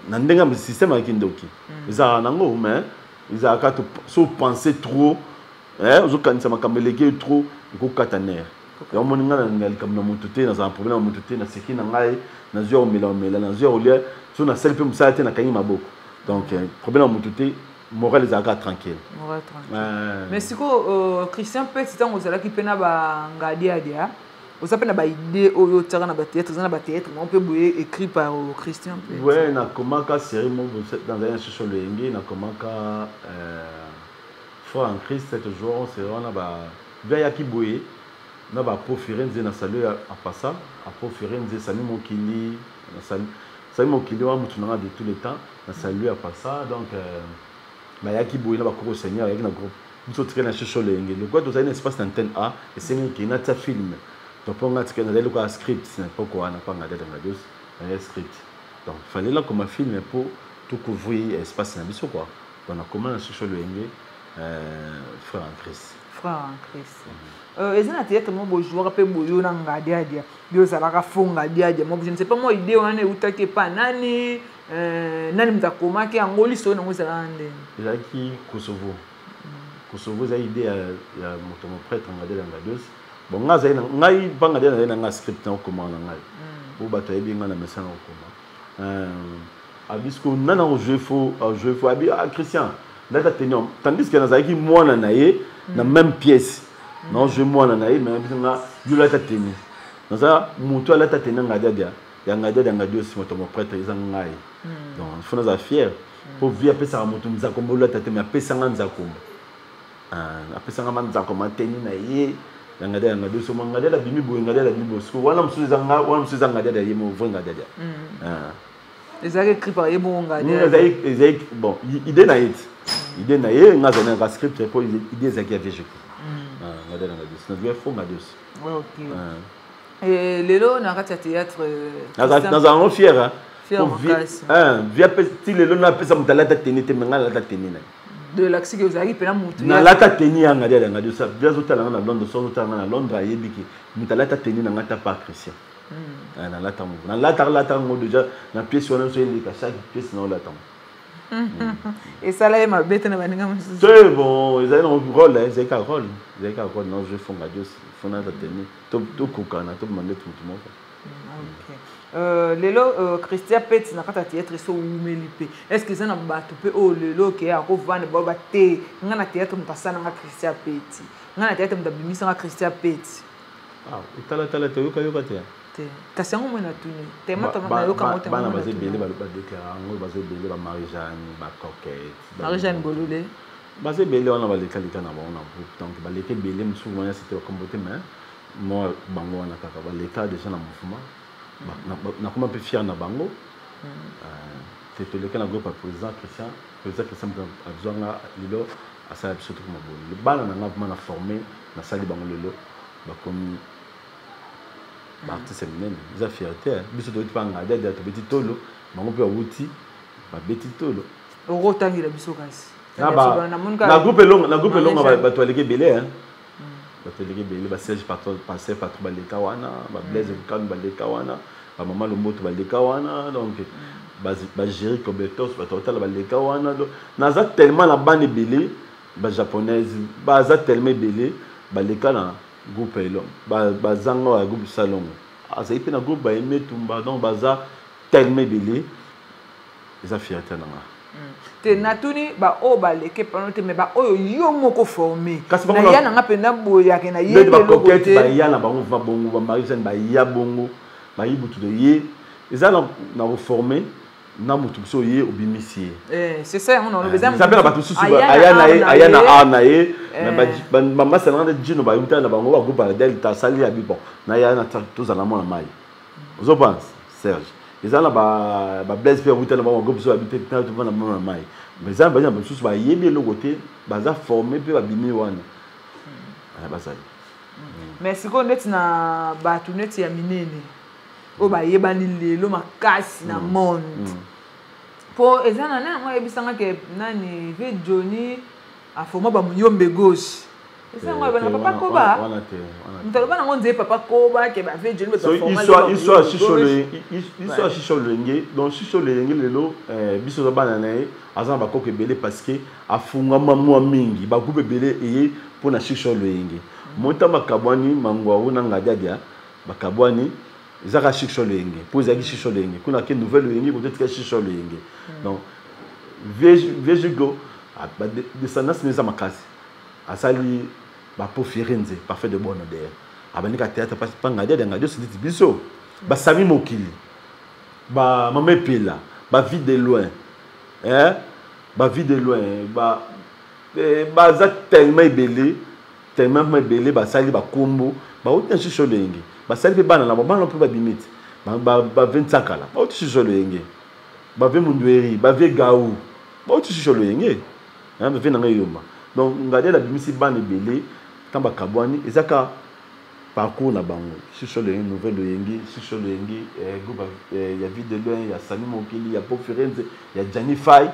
na ndenga système ya kindoki za nango mais ils ont so penser trop vous quand ça m'a camélégué trop go kataner et on moninga na comme na mututé dans un problème mututé na seki na ngai na zio mela na zio olia so na selpe musate na kanyi maboko donc problème mututé moral les aga tranquille moral tranquille mais siko Christian Petit tango zala ki pena ba ngadia dia vous appelez na idée oyo tsaka na ba théâtre on peut écrit par Christian Petit ouais na komaka série mo dans un sur le ngi na komaka foi en Christ cette jour c'est on a ba veya ki boye na ba profirenze na salut à passa à profirenze sami mokili na sami mokili wa mutu na de tous les temps na salut à passa donc ba ya ki boye na ba koko seigneur ya na groupe mutu traîner sur le ngi le quoi dans un espace d'antenne A et c'est qui na ta film donc on a tika na le quoi script c'est pourquoi on a pas regardé dans la dose un script donc fallait là comme un film pour tout couvrir espace na biso quoi donc on a commencé sur le ngi frère en Christ ils ont été tellement beaux joueurs peu boyo na ngadia dia bio ça la fonga dia moi je ne sais pas moi idée on est utake pas nani mtakoma ki angoli so na ngozala ndene il a qui Kosovo za idée ya mon prêtre ngadia na ngados bon ngaza ngai bangadia na nga script na comment na ngai bo bato yebi nga na message na comment abisko nana au jeu faux abi Christian là tenons tandis que na qui moi na ye na même pièce non je moi na ye mais nga yo la tateni dans ça muto la tateni ngadia dia ya ngadia ngadio si mon prêtre ils en ngai donc il faut nous fier pour via pesa muto nzakombo la tateni pesa nga nzakombo apesa nga nzakombo teni na ye ya ngadio so ngadia la bimi bo ngadia la bimi so wana msuza ngadia ya mo vanga ngadia les a écrit par yebo ngadia bon idée na it idée na ye nga zana ka script pour idée za kia veje ngadia ngadio na doit faut ngadio ouais OK et lelo na kati théâtre dans un fier via petit lelo na pesa mutalata tenite menga la tenina de l'axi que vous avez pena mutu na lata teni ngadia ngadio ça bien zotala na Londres so zotala na Londres ayebiki mutalata tenina ngata pa Christian na lata ngo déjà na pièce on so elika chaque pièce na lata et ça là ma bête na baninga musu c'est bon ils ont un rôle ils ont un rôle non je fais ngadio fona teni to kukana to demander tout le monde OK lelo Christian Petit na kata théâtre so umelipe est-ce que ça na bato pe o lelo ke ako vane ba te ngana théâtre mtasana nga Christian Petit ngana théâtre mtabimisa nga Christian Petit tala te yoka te kasi yango mona tuni tema na yoka moto bana baze bele ba déclarer ngo baze bele ba Marie-Jeanne ba Coquette Marie-Jeanne Bololé baze bele wana ba lekalika na ba on a donc ba leke bele musu wana c'était comme mais moi bango wana kaka ba leka déjà na mouvement na comment peut fier na bango c'était le cas na groupe président Christian a besoin lilo à ça surtout comme bon le bana na formé na sali bango lelo ba comme artiste féminine ils a fierté biso to pas ngada de petit tolo bango pe wuti ba petit tolo rotangi la biso kasi na groupe longa ba to aleke belé ba to aleke belé ba Serge passer pas trop ba leka wana ba Blaise kan ba leka wana ba maman Lomboto ba leka wana donc ba gérer Kobetos ba total ba leka wana na za tellement la bande belé ba japonaise ba za tellement belé ba leka na groupe elo ba zango ya groupe salon asa ipe na groupe ba aimé tumba donc baza tellement belé eza fierté na nga te natuni ba o ba leke panote me ba oyo yo moko formé na ya na nga penda boya ke na ye ba Coquette ba ya na bango va bongo ba Marie-Jeanne ba ya bongo ba yibutu de ye eza na reformer na mutu so ye obimisi c'est ça on a besoin ça peut ba tout aya na ye ba mama salanga de jino ba yuta na bango ba groupe Delta sali ya bon na ya na tous à la mona mai vous pense Serge ils ont ba Blaise pe yuta na ba groupe so habité tout na mona mai mais ça ba tout ba yebi le côté ba za formé pe ba bimi wana ba ça mais siko net na ba tout net ya minene o ba yebani lelo makasi na monde po ezana na moi ebisanga ke nani ve Johnny a forma ba muyombe gauche ça on va papa koba mtaloba na ngonze papa koba ke ba ve je il soit chicho lenge donc chicho lenge lelo biso za bana nae azan ba koke belé parce que afunga mamwa mingi ba groupe belé eye pour na chicho lenge monta makabwani mangwa una ngadadia bakabwani zaka chicho lenge pour zaki chicho lenge kuna ke nouvelle lenge peut-être chicho lenge donc vieux go descendance neza makasi asali ba po firenze parfait de bonne odeur abanika théâtre pas ngadia de ngadio sidi biso ba sami mokili ba mamepela ba vie de loin ba vie de loin ba za tellement belé ba sali ba kombo ba otin chicho lenge ba sali pe bana la bana pe ba bimiti ba 25 kala ba otin chicho lenge ba ve mundueri ba ve gaou ba otin chicho lenge ba ve na ngayoma donc ngadia la bimisi bana belé tamba kabwani ezaka parcours na bango chicho lenge nouvelle yengi chicho lenge groupe ya vie de loin ya Sami Mokili ya Pop Firenze ya Johnny Fay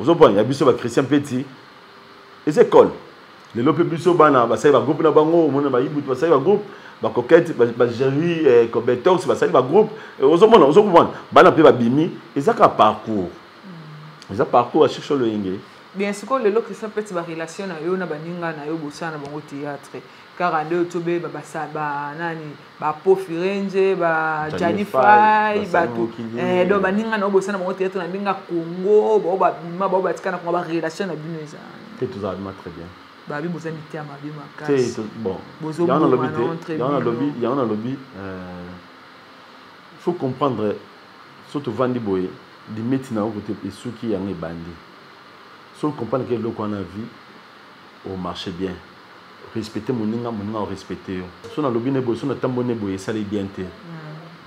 ozopon ya biso ba Christian Petit les écoles les lope biso bana ba sai ba groupe na bango mona ba yibutu ba sai ba groupe ba coquette ba Jerry Cobetox ba sai ba groupe ozopon bana pe ba bimi ezaka parcours à chicho lenge. Bien sûr, le lot Christian Petit ba relation na yo na baninga na yo bosana bango théâtre car ande tobe ba nani ba Po Firenze ba Johnny Fay ba to do baninga na bosana bango théâtre na binga Congo ba bima ba tikana ko ba relation na bino eza c'est tout ça très bien ba bi bosana mitia ma bi makasi c'est bon il y a un lobby faut comprendre surtout Vandi Boye di metina au côté et ceux qui en est bandi. Si on comprend que le qu'on a vu, on marche bien. Respecter mon ninga, respecter. Si on a lobby nebo, si on a tambo nebo, ça les bien.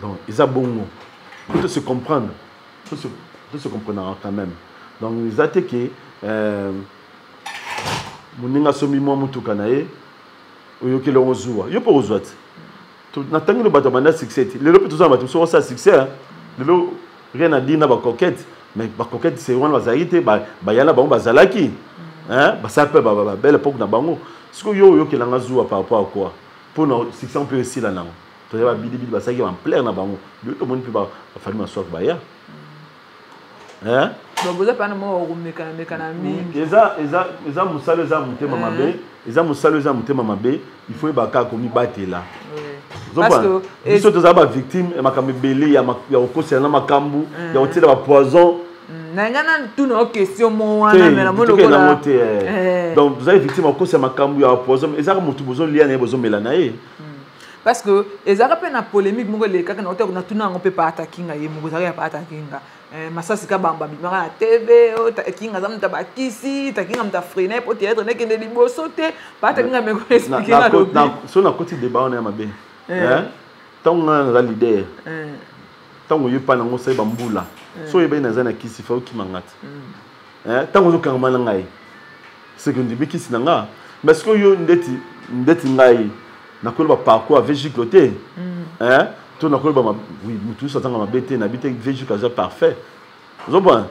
Donc, ils ont bon mot. Faut se comprendre. Faut se comprendre quand même. Donc, ils ont été que mon ninga somi moi mutu kanae, ou yo que le ozua. Yo pas ozua. Na tangi le bateau banda succès. Le lope tout ça bateau so ça succès. Le lo rien à dire na ba coquette. Mais ba coquette c'est on va zaïté ba yana bango bazalaki ba ça peut ba belle époque na bango ce que yo ke langa zuwa par rapport à quoi pour nous succès on peut aussi là nango to ba bidi ba ça qui en plaire na bango yo to monde peut ba famille soir ba ya donc vous avez pas mo mekana mingi eza musalo za mutema mabe eza musalo za mutema mabe il faut ba ka komi batela parce que ils sont tous victimes et makambe belé ya okosa na makambu ya otila ba poison na ngana tout nos questions mo wana mais la mo lokola donc vous avez victime okosa makambu ya poison ezaka mutu bozo lia na bozo melana parce que ezaka pe na polémique mo le kaka na otako na tuna ngo pe pa atakinga ye mo zaka pa atakinga masasi ka bamba bimaka na TV o ta kinga za mta bakisi ta kinga mta freiner pour théâtre ne kende liboso te pa atakinga me ko expliquer na lobi so na koti débat on est mabe tant na leader tant yo pa na ngo sai bambula so yeba na zana kisi fa ki mangata tant ngo kanga na ngai seconde bi kisi na nga mais que yo ndeti ngai na ko ba parcours avec gicloté to na ko ba oui mutu so tanga mabete na bite veju kaza parfait zo bon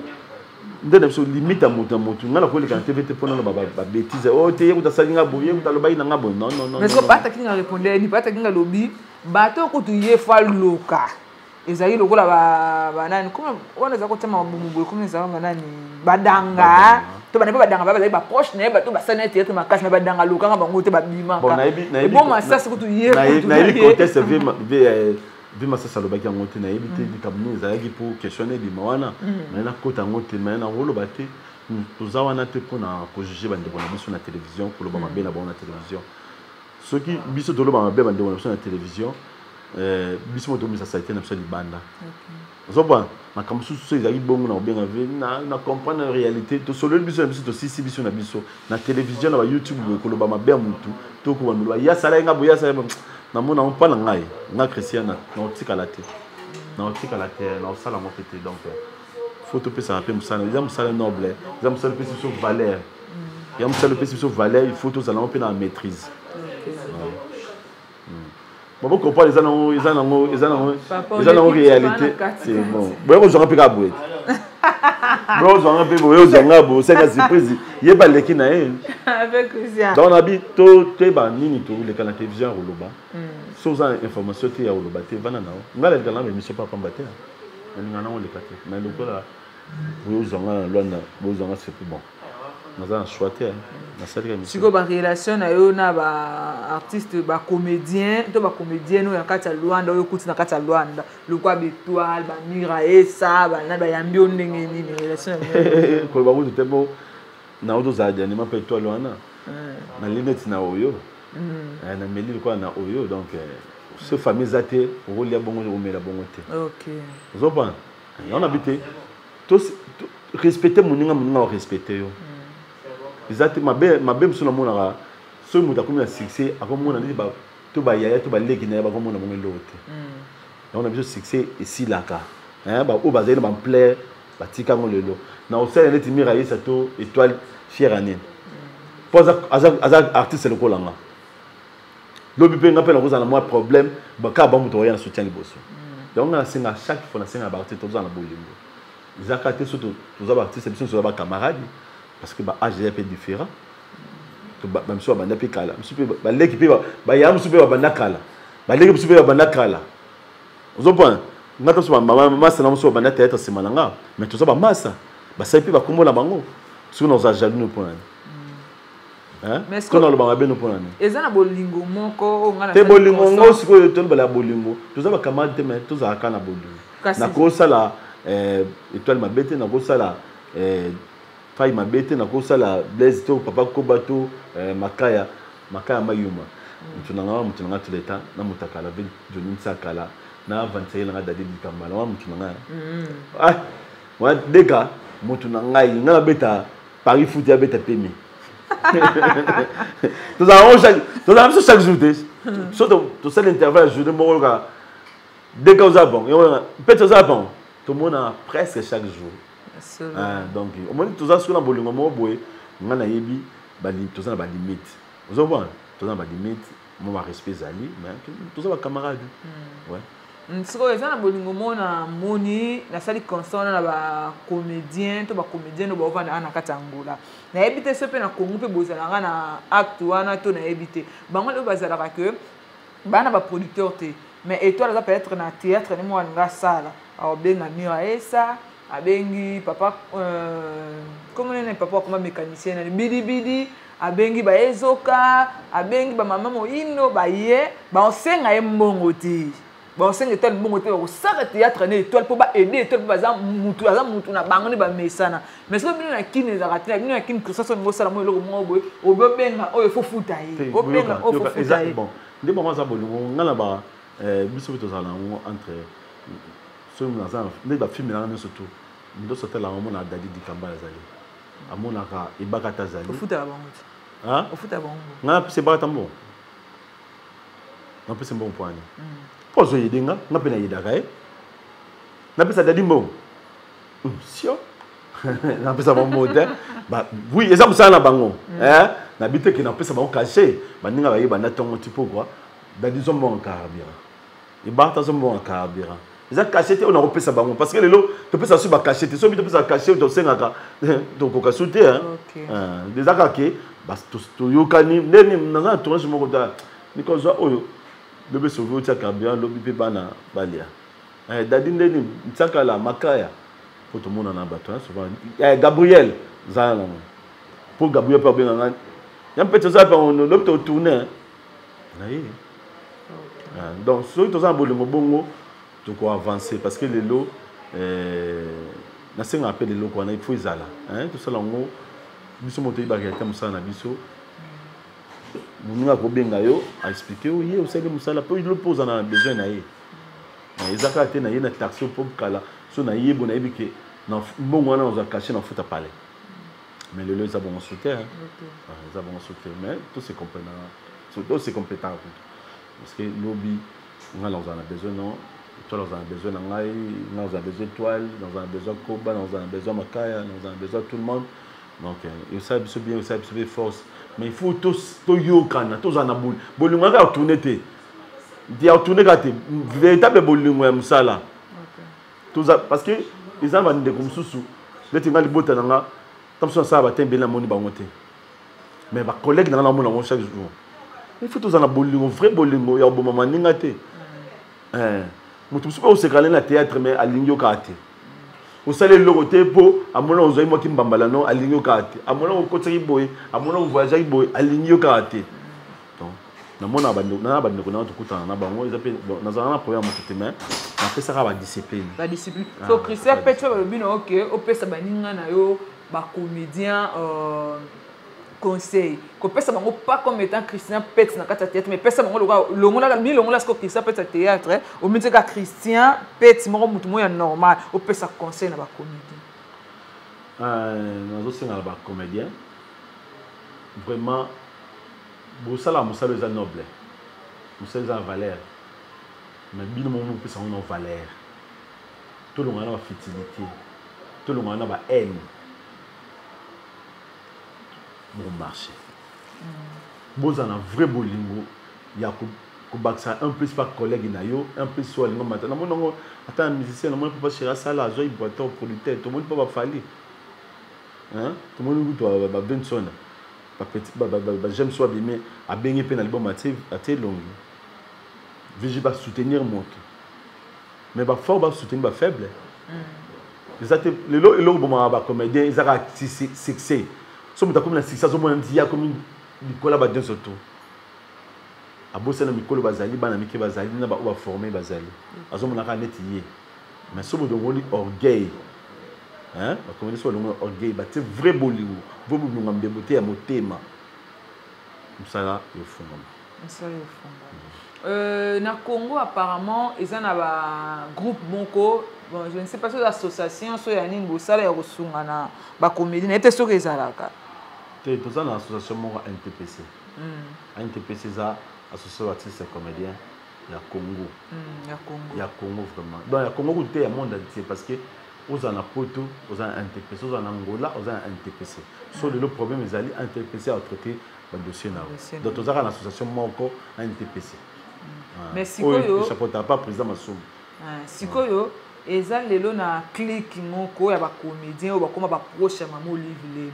ndene so limite à mutu ngana ko le kan TVT pona ba bêtise o te yekuta salinga boye kuta lobai na ngabo non mais ko pata kinga répondre ni pata kinga lobi bato ko tu ye fa loka ezali lokola ba nani comme on a zakotema mumuboy comme ezanga nani badanga to bana badanga ba ba proche na ba to ba sana théâtre makasi na badanga loka nga bango te ba bima ka bon massa ko tu ye na ibi contexte vi massa saloba ki ngote na ibi te di kamni ezali pour questionner di mawana na kota ngote na rolo bate toza wana te pona ko juger bande bona biso na télévision ko loba mabe na bona télévision ceux qui biso to loba mabe bande bona biso na télévision biso moto misa saite na biso libanda zoba makambo susu ezali bongo na obenga ve na comprendre la réalité to solo biso na biso to sisi biso na biso na télévision na ba YouTube ko loba mabe mutu to ko bandu ya sala nga boya sala na mona on pas na ngai nga Christian na otika la te na sala mo pété donc faut to pesa pe musala ils aiment musala noble ils aiment musala pesa sur valeur ils aiment musala pesa sur valeur il faut to sala on pe na maîtrise bon vous comprenez ils en ont réalité c'est bon bon je rappelle à bout Bro, on a peu de c'est une surprise. Il y a pas les qui n'aient. Avec Christian. Dans la vie, tout est ban ni tout les canaux télévision ou loba. Sans information tu y a ou loba tu vas na nao. On va les dans la émission pas combattre. On y en a on les quatre. Mais le là, vous en a loin, vous en a c'est plus bon. Nous avons choisi. Si vous avez une relation avec un artiste, un comédien, un comédien, nous avons un Luanda, nous avons un Luanda, le quoi Betoile, Mira et ça, nous avons un bio une relation. Quand vous avez beau, nous avons des animaux pour toi Luanda. Na linette na oyo. Na meli le quoi na oyo donc ce famille zate rôle ya bongo o mela bongo te. OK. Vous comprenez? On habite tous respecter mon respecter yo. Exactement, ma belle sur le monde là, ce monde a comme un succès, à comme on a dit bah tout bah yaya tout bah les Guinéens bah comme on a mon l'autre. On a besoin de succès ici là car, hein bah au basé bah plaît, bah tika mon le lot. Na aussi elle est miraillée ça tout étoile fière année. Pose à artiste le colanga. L'objet peut n'appelle en cause à moi problème, bah car bah mon rien soutien les boss. Donc on a à chaque fois on a cinq à artiste tous en la bolingo. Ils accatent surtout tous les artistes c'est sur les camarades. Parce que l'âge est un peu différent. Même si on a un peu de calme, l'équipe est un peu de calme. Vous comprenez? Maman, c'est un peu de théâtre, c'est malin. Mais tout ça, c'est massa. Ça peut comme la bango. Si on a jaloux, nous prenons. Mais est-ce que nous avons bien nous prenons? Et ça, bolingo, mon corps, on a fait bolingo, si vous avez la bolingo, tout ça va commander, mais tout ça a quand la bolingo. Na ko ça la étoile ma bête, na ko ça la faille ma bête na ko sala blaise to papa kobato makaya mayuma mutunanga tout le temps na mutakala ben joni sakala na avancer na dadi dikambala wa mutunanga wa deka mutunanga ngala beta Paris foot ya beta pemi nous avons chaque jour tout ça l'intervalle journée moroga deka aux abon peut-être aux abon tout le monde a presque chaque jour. Donc, au moins, tout ça, sur la bolingo, on a yebi, tout ça, limite. Vous avez tout ça, limite, moi, respect Zali, mais tout ça, camarade. Ouais. Si vous avez un bolingo, on a moni, la salle constant, on a comédien, tout comédien, nous avons un Katangola. Na éviter ce peu na Congo, peut bosser na acte ou na to na éviter. Bango le bazar la que, bana ba producteur te, mais étoile ça peut être na théâtre, ni moi na salle. Alors bien na mira esa. Abengi papa comment on est papa comme mécanicien bidi bidi abengi ba ezoka abengi ba mama moino ba ye ba osenga embongo ti ba osenga étoile mbongo ti ba saka théâtre na étoile pour ba aider étoile pour ba mutu na bango ni ba mesana mais so bino na kine za ratina bino na kine ça son ngo sala mo eloko mo boy obenga oyo fo futa ye obenga o fo futa ye bon ndi maman za bolingo ngala ba biso to za la entre so nous avons filmé là surtout nous sommes là on a dadi dikamba zali amona ka ibakata zali au foot à bon hein au foot à bon na c'est pas tambo na c'est bon point pozo yedinga na pena yedaka na pesa dadi mbo sio na pesa bon modèle bah oui exemple ça na bango hein na bité que na pesa ba caché baninga ba yeba na tongo tipo quoi dadi zo bon carburant ibata zo bon carburant ils ont caché on a repéré ça parce que les lots tu peux ça sur ba caché tu peux ça caché tu sais ngaka donc ko sauter hein des akake bas to yokani neni naza tourner sur mon côté ni ko zo oyo le be sauver tu carburant lobi pe bana balia dadi neni tsaka la makaya pour tout le monde en bateau souvent Gabriel zana pour Gabriel pas bien ngana y a peut-être ça on le peut tourner donc sur tout ça bolingo bongo donc avancer parce que les lots na senga appelle les lots qu'on a il faut izala hein tout ça là ngo biso moto ibaka musala na biso munga ko benga yo a expliquer oui au sait que musala peut il le pose en besoin na ye ezaka te na ye na taxi pour kala so na ye bona ebike na mbongo na on a caché na foot à parler mais le lots ça bon soutien ça bon soutien mais tout c'est compétent tout c'est compétent parce que lobby on a besoin non toi, nous avons besoin d'angaï, nous avons besoin d'étoiles, nous avons besoin de Koba, nous avons besoin de Makaya, nous avons besoin de tout le monde. Donc, il savent bien, il savent bien force. Mais il faut tous yokana, tous en aboul. Bolunga a tourné té. Il a tourné gâté. Véritable bolunga msala. Tous parce que ils ont vendu comme sous. ndeti nga libota nanga tamso ça ba tembe na moni bango te mais ba collègue na mona ngo chaque jour il faut tous en bolingo vrai bolingo ya bo mama ninga te mutu supa osekale na théâtre mais alingi okate osale loko te po amona ozoi mo kimbambala no alingi okate amona okotaki boy amona voyage boy alingi okate donc namona bando na bando ko na tukutana na bango ezape na zana problème mo te mais na pesa ka ba discipline so Christian Petro le bino OK opesa baninga na yo ba comédien conseil ko pesa bango pas comme étant Christian Petro na kata théâtre mais pesa bango longola ce Christian Petro théâtre au milieu de Christian Petro mo mutu mo ya normal opesa conseil na ba comédien nazo senga ba comédien vraiment Boussala Moussala est noble, Moussala est valeur, mais bien mon peut s'en en valeur. Tout le monde a la fertilité, tout le monde a la haine. Bon marché. Vous en avez vrai bolingo, il y a un plus par collègue nayo, un plus sur le moment. Maintenant, attends musicien, on ne peut pas chercher ça là, j'ai boiton producteur, tout le monde peut pas fallir. Hein? Tout le monde doit bien sonner. J'aime soit bien à baigner peine album à longue je vais soutenir mon mais bah fort va soutenir bah faible les lots bon bah comédien ils ont succès somme ta comme la succès somme on dit comme Nicolas Badin surtout à bosser na Mikolo bazali bana miki bazali na ba former bazali azo mona ka netier mais somme de orgueil hein ba comment dire le orgueil ba c'est vrai bolingo vous vous ngam débuter à motema ça là le fond na Congo apparemment ils en a ba groupe moko bon je ne sais pas si l'association so ya nini bosala ya kosunga na ba comédie était so que ezalaka te to ça na association moko NTPC NTPC za association artiste comédien ya Congo ya Congo vraiment donc ya Congo côté ya monde entier parce que aux en Poto, aux en NTPC, aux en Angola, aux en NTPC. Sur le problème, ils allaient NTPC à traiter le dossier. Donc, aux en association, moi encore, NTPC. Mais si vous ne pas président Massoum. Si vous ils allaient na clic moko ya ba comédien ou ba comme ba proche maman Olivier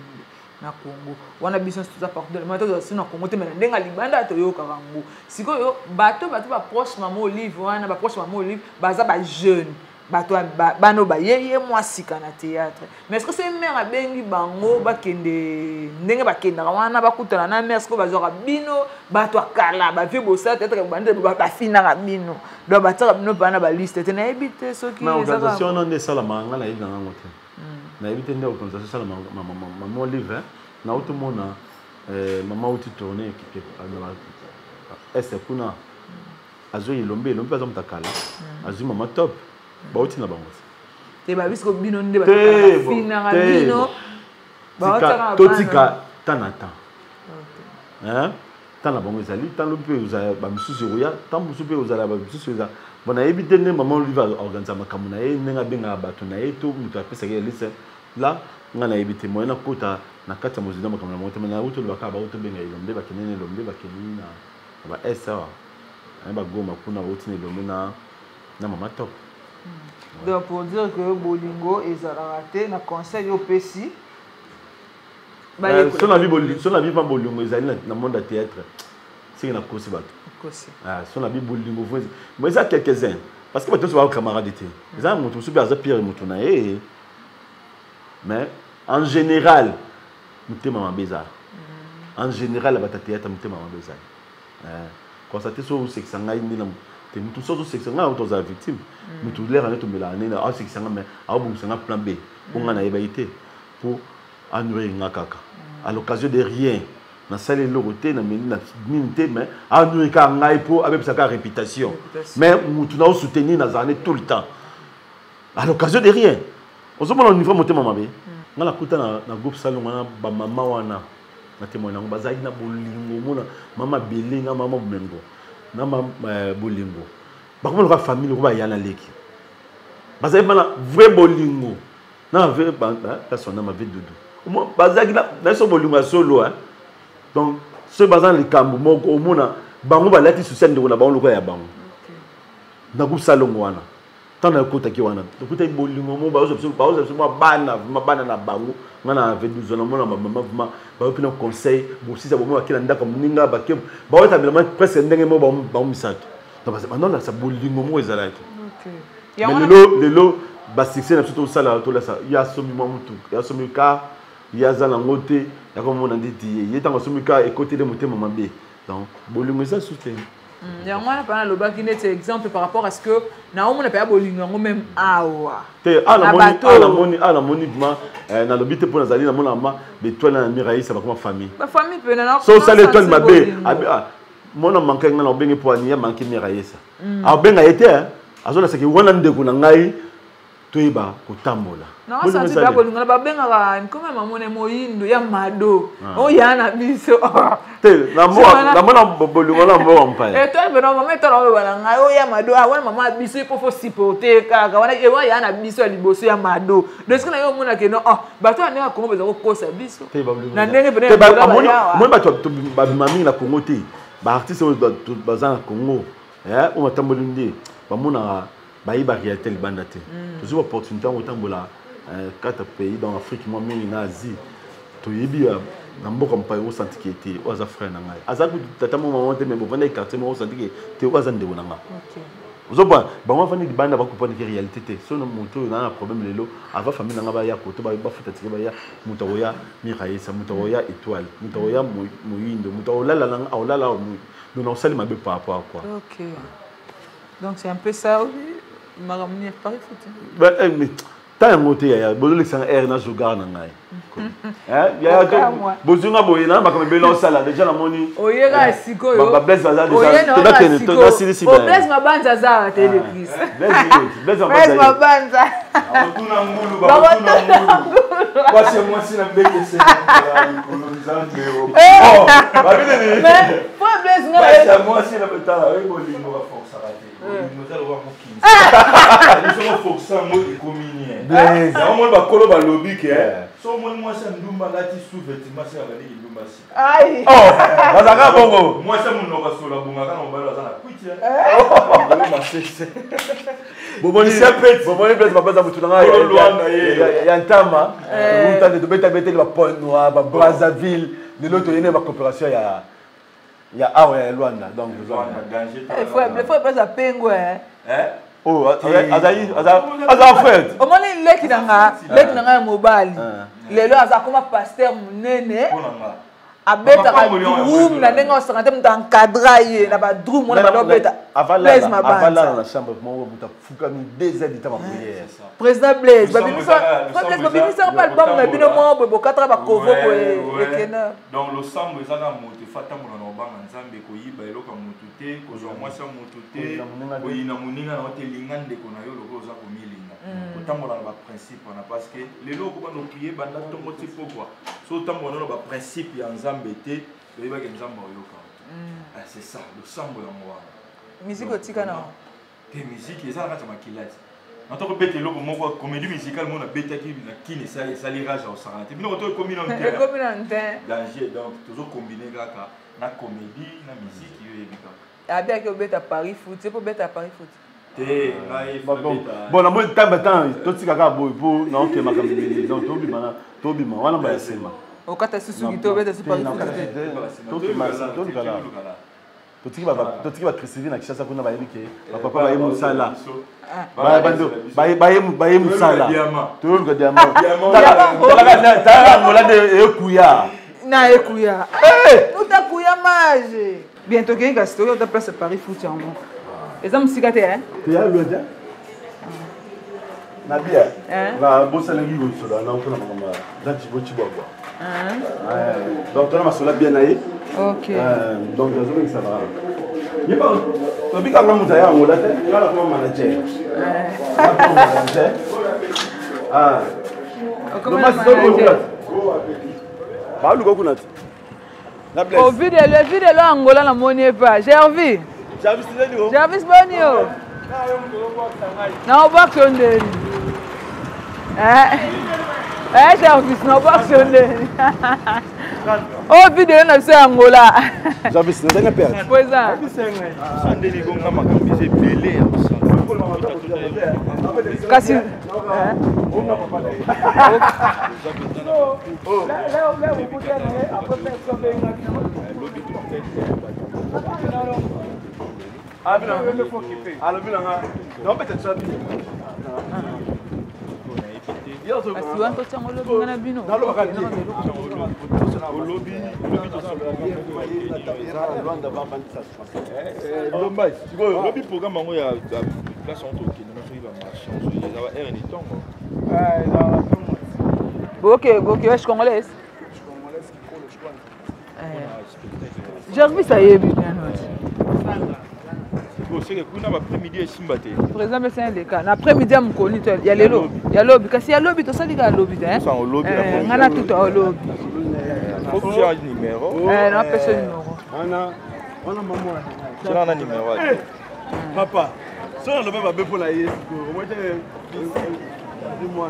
na Congo. Wana business tout ça par de mato na Congo te mais ndenga libanda to yo karango. Si vous bato ba proche maman Olivier wana ba proche maman Olivier baza ba jeune. Bano ba yeye moi sika na théâtre mais est-ce que c'est mère abengi bango bakende ndenge bakenda wana bakutana na mère est-ce que bazora bino bato akala ba vie bossa peut-être bande ba fina bino do bataka bino bana ba liste te na ebite soki na organisation non de sala manga na yinga ngote na ebite nde organisation sala maman Olive na automona maman outi tourner qui est kuna azo ilombe pas comme takala azo maman top bauti na bango te ba bisko bino nde ba fina bino ba otaka totika tanata hein tana bango ezali tano pe uza ba misusu roya tambu pe uzala ba misusu uza bona ebite ne maman lui va organiser makamu na ye nenga benga bato na ye to mutu apesa ke lise là ngana ebite moyena kota na kata mozina makamu na moto na uto ba ka ba uto benga ilombe ba kenene lombe ba kenina ba esa ba goma kuna uti ne lombe na maman top. Donc pour dire que bolingo est raté na conseil au PC son avis pas bolingo ezali na monde de théâtre c'est na kosi bato son avis bolingo mais ça quelques-uns parce que bato so ba camarade té ça moto so ba za pire moto na mais en général mutema mabeza en général ba théâtre mutema mabeza constater so c'est que ça ngai ni tout ça c'est que nga auto za victime mutu l'air en tomber là na a c'est que ça mais a bon ça plan B pour nga na ebaité pour annuler ngakaka à l'occasion de rien na salle loroté na minité mais annuler ka ngai pour avec sa réputation mais mutu na soutenir na zané tout le temps à l'occasion de rien on se mona au niveau motema mabe nga la kuta na groupe salon na ba mama wana na témoin na bazaki na bolingo mona mama belinga mama mengo na bolingo bakoma la famille ko ba yana leki bazali bana vrai bolingo na vrai personne na vie doudou bazaki na so bolingo solo hein donc ce bazan le kambo moko omona bango ba lati social ndeko na bango lokola ya bango na groupe salon wana tant na kota ki wana to kuta bolingo mo ba bana na bango ngana avec 12 ans na maman ba pina conseil bo si ça bo akila ndaka mninga ba ke ba wata bila presque ndenge mo ba misato donc maintenant là ça bolingo mo ezalaki OK mais lelo ba succès na tout ça là to là ça ya somi mo mutu ya somi ka ya zala ngote ya comme on a dit il est en somi ka et côté de motema mabe donc bolingo ça soutien. Il y a un exemple par rapport à ce que Naomi n'a pas bolingo même awa. La moni na lobité pour nazali na mona ma betwala na mirayi ça va comme famille. Ma famille peut na. So ça l'étoile mabe. Mona manka ngana obenge pour ania manki mirayi ça. A benga été azola saki wana ndeko na ngai toiba kotambola. Non, ça c'est pas bolingo na babenga comme mamone moyindo ya mado. O yana biso. La mona bolingo na mbo mpa. Et toi ben maman toi na bana ngai o ya mado wana mama biso il faut supporter kaka wana e wa yana biso liboso ya mado. De ce que na yo mona ke non bato ana Congo bezo kokosa biso. Na ndenge bene moi bato ba mami na Congo te. Ba artiste bazana Congo. O matambolinde ba mona ba iba réalité libanda te. Toujours opportunité on tambola 4 pays dans l'Afrique moi même en Asie. To yebi na mboka mpa yo senti ki était oza frère na ngai azaku tata mo maman te me bo vanda quartier mo senti ki te oza ndeko na nga OK ozoba ba mo vandi libanda ba comprendre que réalité te so no moto na problème lelo ava famille na nga ba ya ko to ba futa tike ba ya muto ya miraisa muto ya étoile muto ya moyindo muto la la na olala nous non sali mabe par rapport à quoi. OK donc c'est un peu ça ma ramener Paris foot mais tant moté ya bozo l'excellent air na jogar na ngai ya bozunga boyena ba comme belon sala déjà la moni oyega sikoyo ba bless baza déjà to silisi ba bless mabanza za tele Chris bless mabanza tuna ngulu ba tuna ngulu parce moi si na beke c'est ba bine mais faut bless nga moi si na beta avec bolingo va force rater nous allons voir mon king nous sommes forçants mode communien blaise on mode ba kolo ba lobby ke so moi ça ndumba lati sous vêtement c'est avec ndumba si ai bazaka bongo moi ça mon noka sola bunga kana mbalo azana kwiti ma c'est boboni boboni place babaza mutulanga ya ntama utande de beta beta ba Pont Noir ba Brazzaville de l'autre yene ba coopération ya awa ya Luanda donc il faut pas ça pengo oh aza frère omoni leki nanga mobali lelo aza comme pasteur munene abeta ka drum na ndenge osanga te mutu encadra ye na ba drum wana balobeta Blaise avala na chambre mo mutu fukami 2 heures de temps prière président Blaise babimisa pa album na bino mo bo 4 ba cover ko ekena donc le sambo ezaka moto fata mona na banga nzambe ko yiba eloka moto te ko zo mwasa moto te ko yina moninga na hotel lingande ko na yo loko za ko milinga otambola na ba principe na parce que lelo ko ba no prier banda tongo ti pourquoi so tambola na ba principe ya nzambe te yoyeba ke nzambe oyoka c'est ça le sambo ya moi musique otika na te musique eza na kati makilati en tant que bête loko moko comédie musicale mona betaki na kine ça lirage au santé bino to communauté danger donc toujours combiner kaka na comédie na musique yo yebika abia ke obeta Paris foot c'est pour beta Paris foot bon na mo tamba temps totika ka boy pour na ok makambi donc tobi ma wana ba sema okata susu gito beta super totiki batrisivi na kishasa kuna bayebi ke bapapa baye mosala baye mosala toyoluka diamant talaka ngolade ekuya na ekuya utakuya mage bientôt ke ngasi toyo ta place Paris foot yango eza musika te ya loja na bia na bosalengi gosola na mpona mama danti bochibwa donc on a ma bien naïe. OK. Donc ça va. Il pas tu quand même ça y a on là comme manager. Ah. Comment manager? Ba lu ko kunat. Au vidéo Angola na moni pas. Gervais Bonio. Na box on there. Jarvis na box on there. Oh vidéo na c'est Angola. Jarvis na perdre. Pois é. Sandeli gonga makambize belé ya Kasi lobi programme yango ya place on toke na soki ba marché on soki za ba air ni tongo boke wesh congolaise Jarvis ayebi bien c'est que kuna ba après-midi esimba te par exemple c'est un des cas na après-midi am koni to ya lelo ya lobby kasi ya lobby to sali ka lobby hein ngana tout au lobby faut que j'ai un numéro non personne numéro on a maman j'ai un numéro papa ça on le même ba pour la yes moi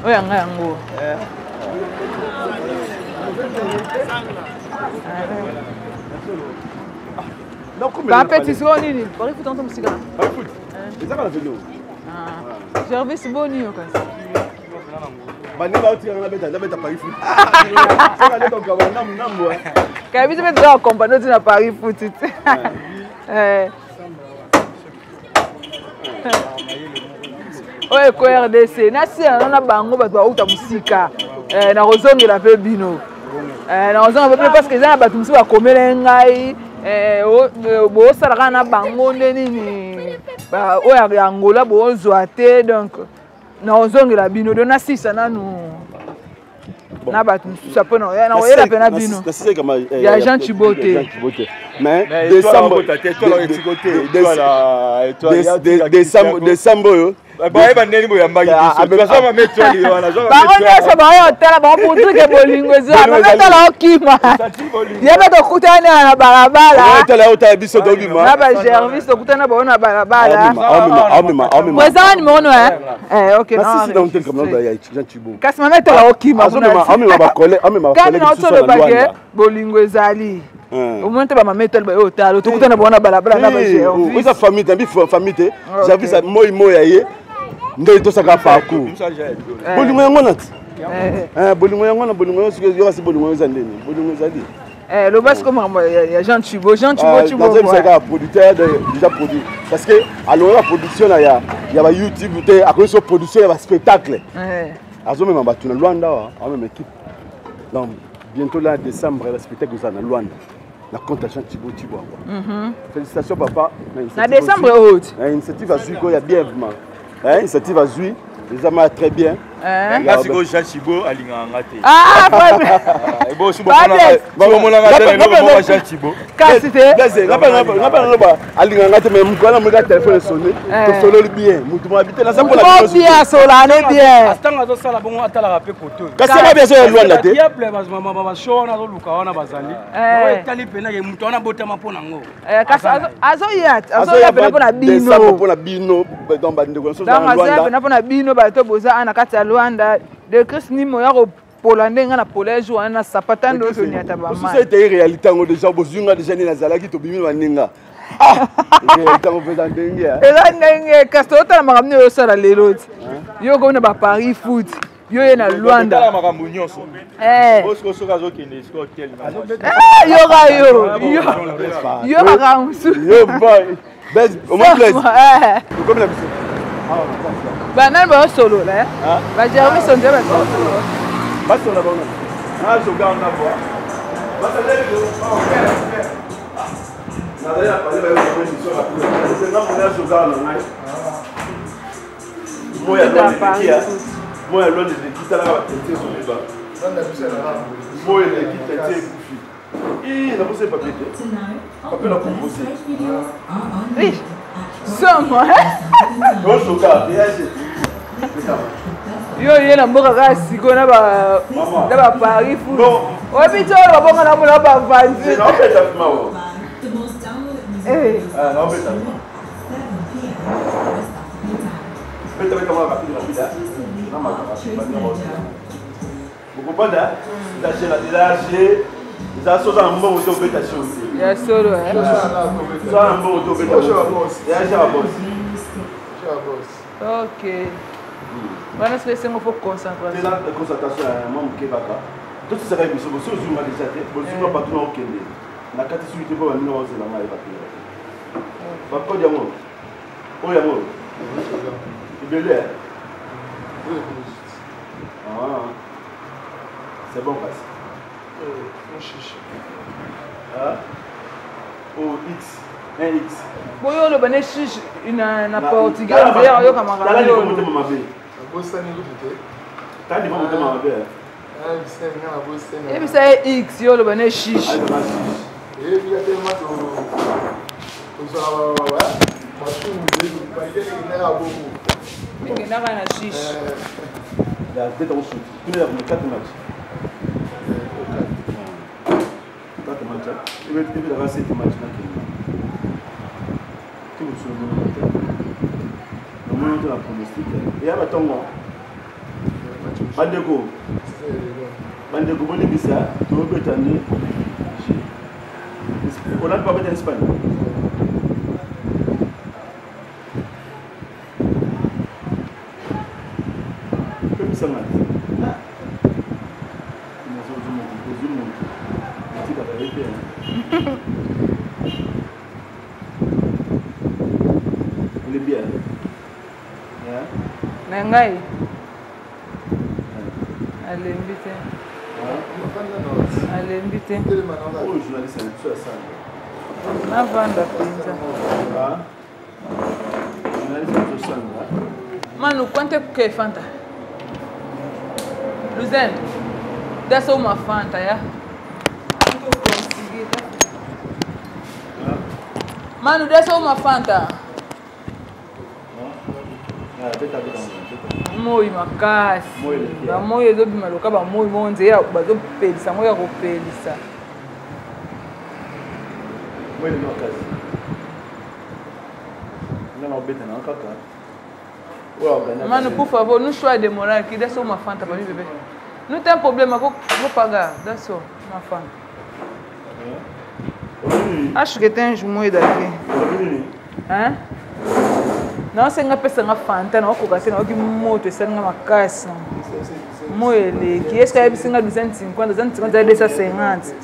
oya nga yango Papeti sio nini? Bari futa ndo msigana. Bari futa. Ezaka na velo. Service boni yo kasi. Bani ba uti ngana beta Paris foot. Saka ndio kwa nambo. Kabi tebe ndo compagnie na Paris foot. Oye ko RDC na si na bango bato ba uta musika. Na rozongela pe bino. Na rozongela pe parce que za bato musi ba komela ngai. Bosalaka na bango nde nini oyo ya Angola bozwa te donc naozongela bino do nasisa nanu na bato mosusu apo naoyela mpe na bino ya Jean Chibote mais décembre oyo bayeba ndeni boyambaki biso bango nyonso baoyotala bango putrike bolingo eza bametala okima yebe tokutani na balabala biso tobima na baservice tokutani na bango na balabala ezanga nimero no kasi mametala okima kani naosolobake bolingo ezali omoni te bamametali bayotala tokutani na bango na balabala na baservice oza famille tambi famille te service moi ya ye ndo itosaka parcours bolingo yango nati bolingo yango na bolingo yo kasi bolingo yo zandeni bolingo zali le bas comme ya Jean Chibo c'est un producteur déjà produit parce que alors la production là il y a YouTube te à cause de production il y a spectacle azo même ba tuna Luanda wa même équipe donc bientôt là décembre le spectacle ça na Luanda la compte à Jean Chibo félicitations papa na décembre haute initiative à Zuiko il y a bien vraiment initiative à Zui, les amas très bien. Merci beaucoup Jean Chibo alinga ngate. Ah, et bon si bon na Jean Chibo. Kasi te. Ngapa alinga ngate mais mukwana muka téléphone sonné. To solo bien, mutu habiter na sapo la bien solane bien. Astanga zo sala bongo atala rapé poto. Kasi ba bien so Luanda te. Ya ple bas mama ba show na zo luka wana bazali. Oye tali pena ye mutu wana botama pona ngo. Kasi azo ya pena pona bino. Décembre pona bino donc ba ndeko so na Luanda. Na pona bino ba to boza ana kati ya Luanda de Chris Nimo ya ko Polande nga na polège wana sapata ndo so nyata ba ma. C'était réalité ngo déjà bozunga déjà ni nazalaki to bimi baninga. Réalité ngo pesa ndenge. Eza ndenge kasto otala makamni yo sala lelo. Yo ko na ba Paris foot. Yo ye na Luanda. Tala makambo nyonso. Osko soka zo kende sko hotel na. Yo ga yo. Yo ga musu. Yo boy. Best au moins place. Comme la mission. Ba nan ba solo là. Ba Jeremy son de ba solo. Ba solo ba on. Ah je garde na bois. Ba ça là le. Na d'ailleurs pas le ba mission la plus. C'est non on a je garde na. Moi ya moi loin de qui tala ba tete so ba. Moi le qui tete kufi. Et na posé papier. Papier la composé. Oui. Somo. Yo je garde bien. Yo ye na mboka ka siko na ba Paris foot. Obi to ba bonga na bola ba vanzi. Non fait ça mawo. Non fait ça. Peut-être comment va finir la vida. Non ma pas. Vous comprenez? Lâcher la lâcher. Ça sort un bon auto-pétation. Il y a solo, hein. Ça un bon auto-pétation. Il y a un boss. Ok. Voilà, c'est laisser pour concentration. C'est la concentration à un membre qui est là. Tout ça va être sur le zoom à déjà. Bon, si on va pas tout en Kenya. La catégorie pour la nuance de la maille papier. Papa diamant. Oh diamant. Il est là. Ah. C'est bon passe. Ah. Oh X. Un X. Bon, le bonnet chiche na portugais, d'ailleurs, yo camarade. Là, il faut monter ma vie. T'as dit va monter ma vie. Et puis ça est X, yo le bonnet chiche. Et puis il y a tellement Mais il n'a rien à chiche. Il y a peut-être un shoot. Tous les 4 matchs. 4 matchs. Il va y avoir 7 matchs. Tout le monde le monde de la pronostic. Et à la tombe. Bandeko. Bandeko, bon ça. Tu veux peut-être aller. On a pas en Espagne. Comme ça, il est bien. Nangai. Allez, invite. Allez, invite. Oh, journaliste, c'est un ça. Na vanda pinza. Ah. Journaliste, c'est ça. Mano, quanto é que Fanta? Luzendo, dá só uma Fanta, já? Mano, dá só uma Fanta. Moi makasi. Ba moi ezo bima loka ba moi monze ya bazo pelisa moi ya kopelisa. Moi le makasi. Não beta não kaka. Mano, por favor, não choie de moral aqui, dá só uma Fanta para mim beber. Não tem problema, vou pagar, dá só uma Fanta. Acho que tem uns moedas aqui. Hã? Não, se não pensa na Fanta, não, porque se não que moto, se não uma caixa. Moele, que esse aí precisa 250 é dessa 100 antes.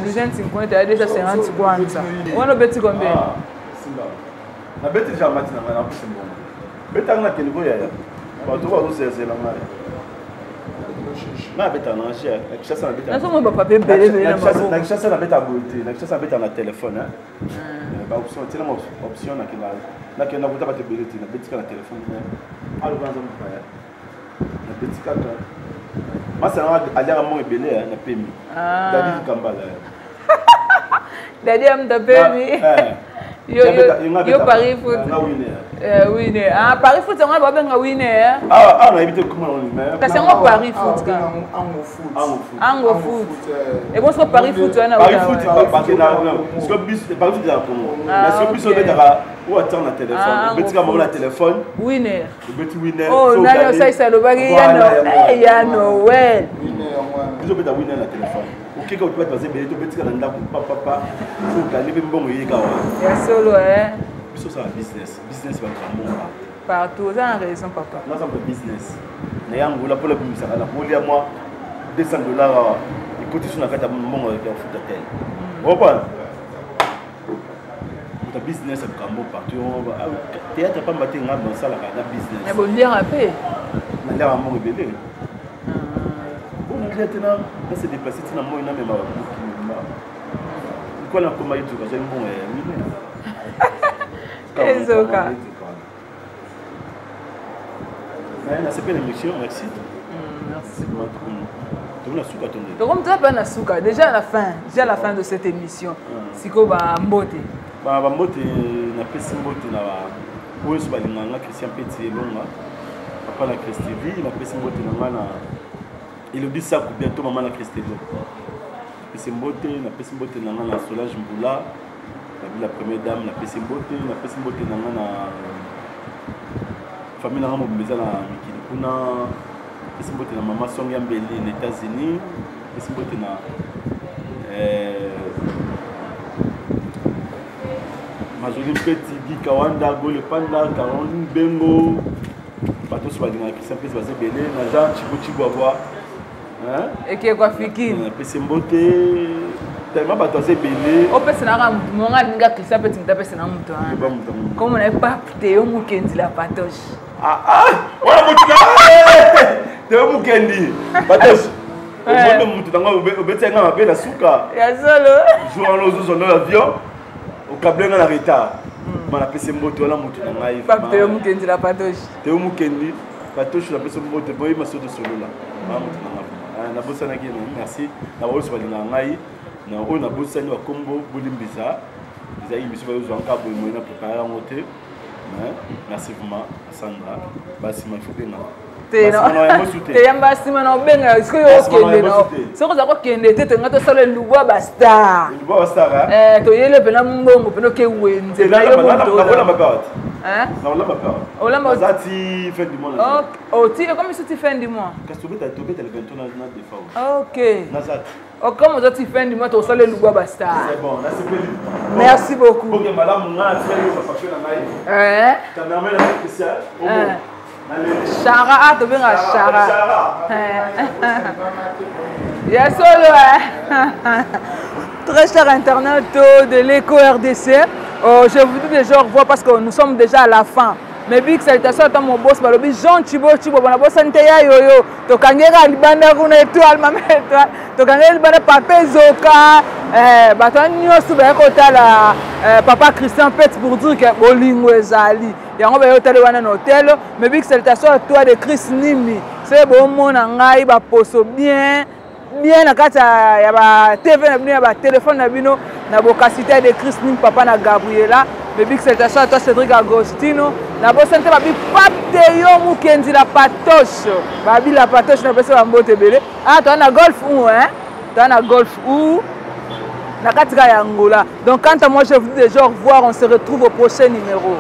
250 é dessa 100 antes quanto? O ano beti combien? Na beti já mati na mana puxa bom. Beta na que nível é? Quando tu vai usar ela mais. Na beta não achei, é que chassa na beta. Nós somos papel beleza na mão. Na chassa na beta boite, na chassa na beta na telefone, né? Ba opção, tem uma opção naquela. Naquela bota para te beleza, na beta na telefone, né? Algo mais vamos fazer. Na beta cara. Mas não ali a mão é beleza na PMI. Dadi Kambala. Dadi am da PMI. Yo Paris Foot. Winner. Ah, Paris Foot, on va bien winner. Ah, on a évité comment on met. Parce que moi Paris Foot quand. Ango Foot. Et bon, c'est Paris Foot, on a. Paris Foot, parce que parce que bus, Paris Foot, parce que bus on met ou attend la téléphone. Petit comme la téléphone. Winner. Petit winner. Oh, nani ça le bagage ya Noël. Ils ont peut-être winner la téléphone. OK, quand tu vas passer bien, tu peux dire là papa. Faut gagner même bon yeka wa. Ya solo Biso ça business. Business va vraiment partout, ça a raison papa. Là ça peut business. Na yango la pour la bimisa la pour lui à moi $200 et côté sur la carte mon avec un foot tel. Comprends? Ta business va vraiment partout. Théâtre pas matin dans ça la business. Mais bon dire un peu. Na l'air mon rebelle. Maintenant, là c'est déplacé, c'est dans moi une même quoi là comment il tout ça bon oui. C'est OK. C'est pas l'émission, merci. Merci beaucoup. Donc comme tu as Nasuka, déjà à la fin de cette émission. Siko ba mbote. Ba mbote na pesi mbote na ba oyo so balinganga Christian Petit Longa. Papa na Christine, na pesi mbote na ngana. Il dit ça bientôt maman la Christelle. C'est beauté, na pesi beauté na na Solange Mboula, la première dame na pesi beauté na na famille na mo beza na mikili kuna pesi mbote na mama Songi Ambeli les États-Unis pesi mbote na Majoli Petit Guy Kawanda Gole Panda Caroline Bengo bato so balinga Christian pesi baze belé na Jean Chico avoir hein et qui quoi fikini pesi mbote tellement bato baze belé o pesi na monga linga Christian Petit pesi na muto comme on n'est pas Théo Mukendi la patoche wala mutu Théo Mukendi patoche on mutu tanga obetenga mabe na suka ya solo jour en zo no avion au kablenga na retard mana pesi mbote wala mutu na ngai Théo Mukendi la patoche Théo Mukendi patoche la pesi mbote boy masodo solo la mutu na ngai na bosana ki merci na boso balinga ngai na o na bosani wa kombo bolimbisa ils ont mis sur le encadre pour nous préparer à monter. Merci vraiment Sandra. Basi mafupena. Te yamba sima na obenga est-ce que yo kende no. Soko za ko kende te ngato sala lubwa basta. Lubwa basta to yele pena mbongo pena ke wenze na yo moto. Na ba part. Hein? Na la ba part. Olamba zati fin du mois. Oh, ti comme si tu fin du mois. Parce que tu as le 21 na défense. OK. Na zati. Oh, comme vous fin du mois, tu as le Lugua Basta. C'est bon, là c'est plus. Merci beaucoup. Ok, madame, on a fait tu as amené la spéciale. Chara, tu viens à Chara. Yes, solo. Très cher internet de l'Éco RDC. Je vous dis déjà au revoir parce que nous sommes déjà à la fin. Mais big salutation à mon boss, balobi Jean Chibo, bon boss santé ya yoyo. To kangera libanda kuna étoile, maman étoile. To kangera libanda papa Zoka, bato nyosu ba ko tala papa Christian Pet pour dire que bolingo ezali. Yango ba yo tala wana na hôtel. Mais big salutation à toi de Chris Nimi. C'est bon mon ngai ba poso bien na kata ya ba TV na bino ya ba téléphone na bino na bokasité de Chris Nimi papa na Gabriela. Mais big salutation à toi Cédric Agostino. Na bo santé babi Théo Mukendi la patoche. Babi la patoche na pesa mbote belé. Ah toi na golf ou hein? Toi na golf ou na katika ya Angola. Donc quant à moi je vous dis déjà au revoir, on se retrouve au prochain numéro.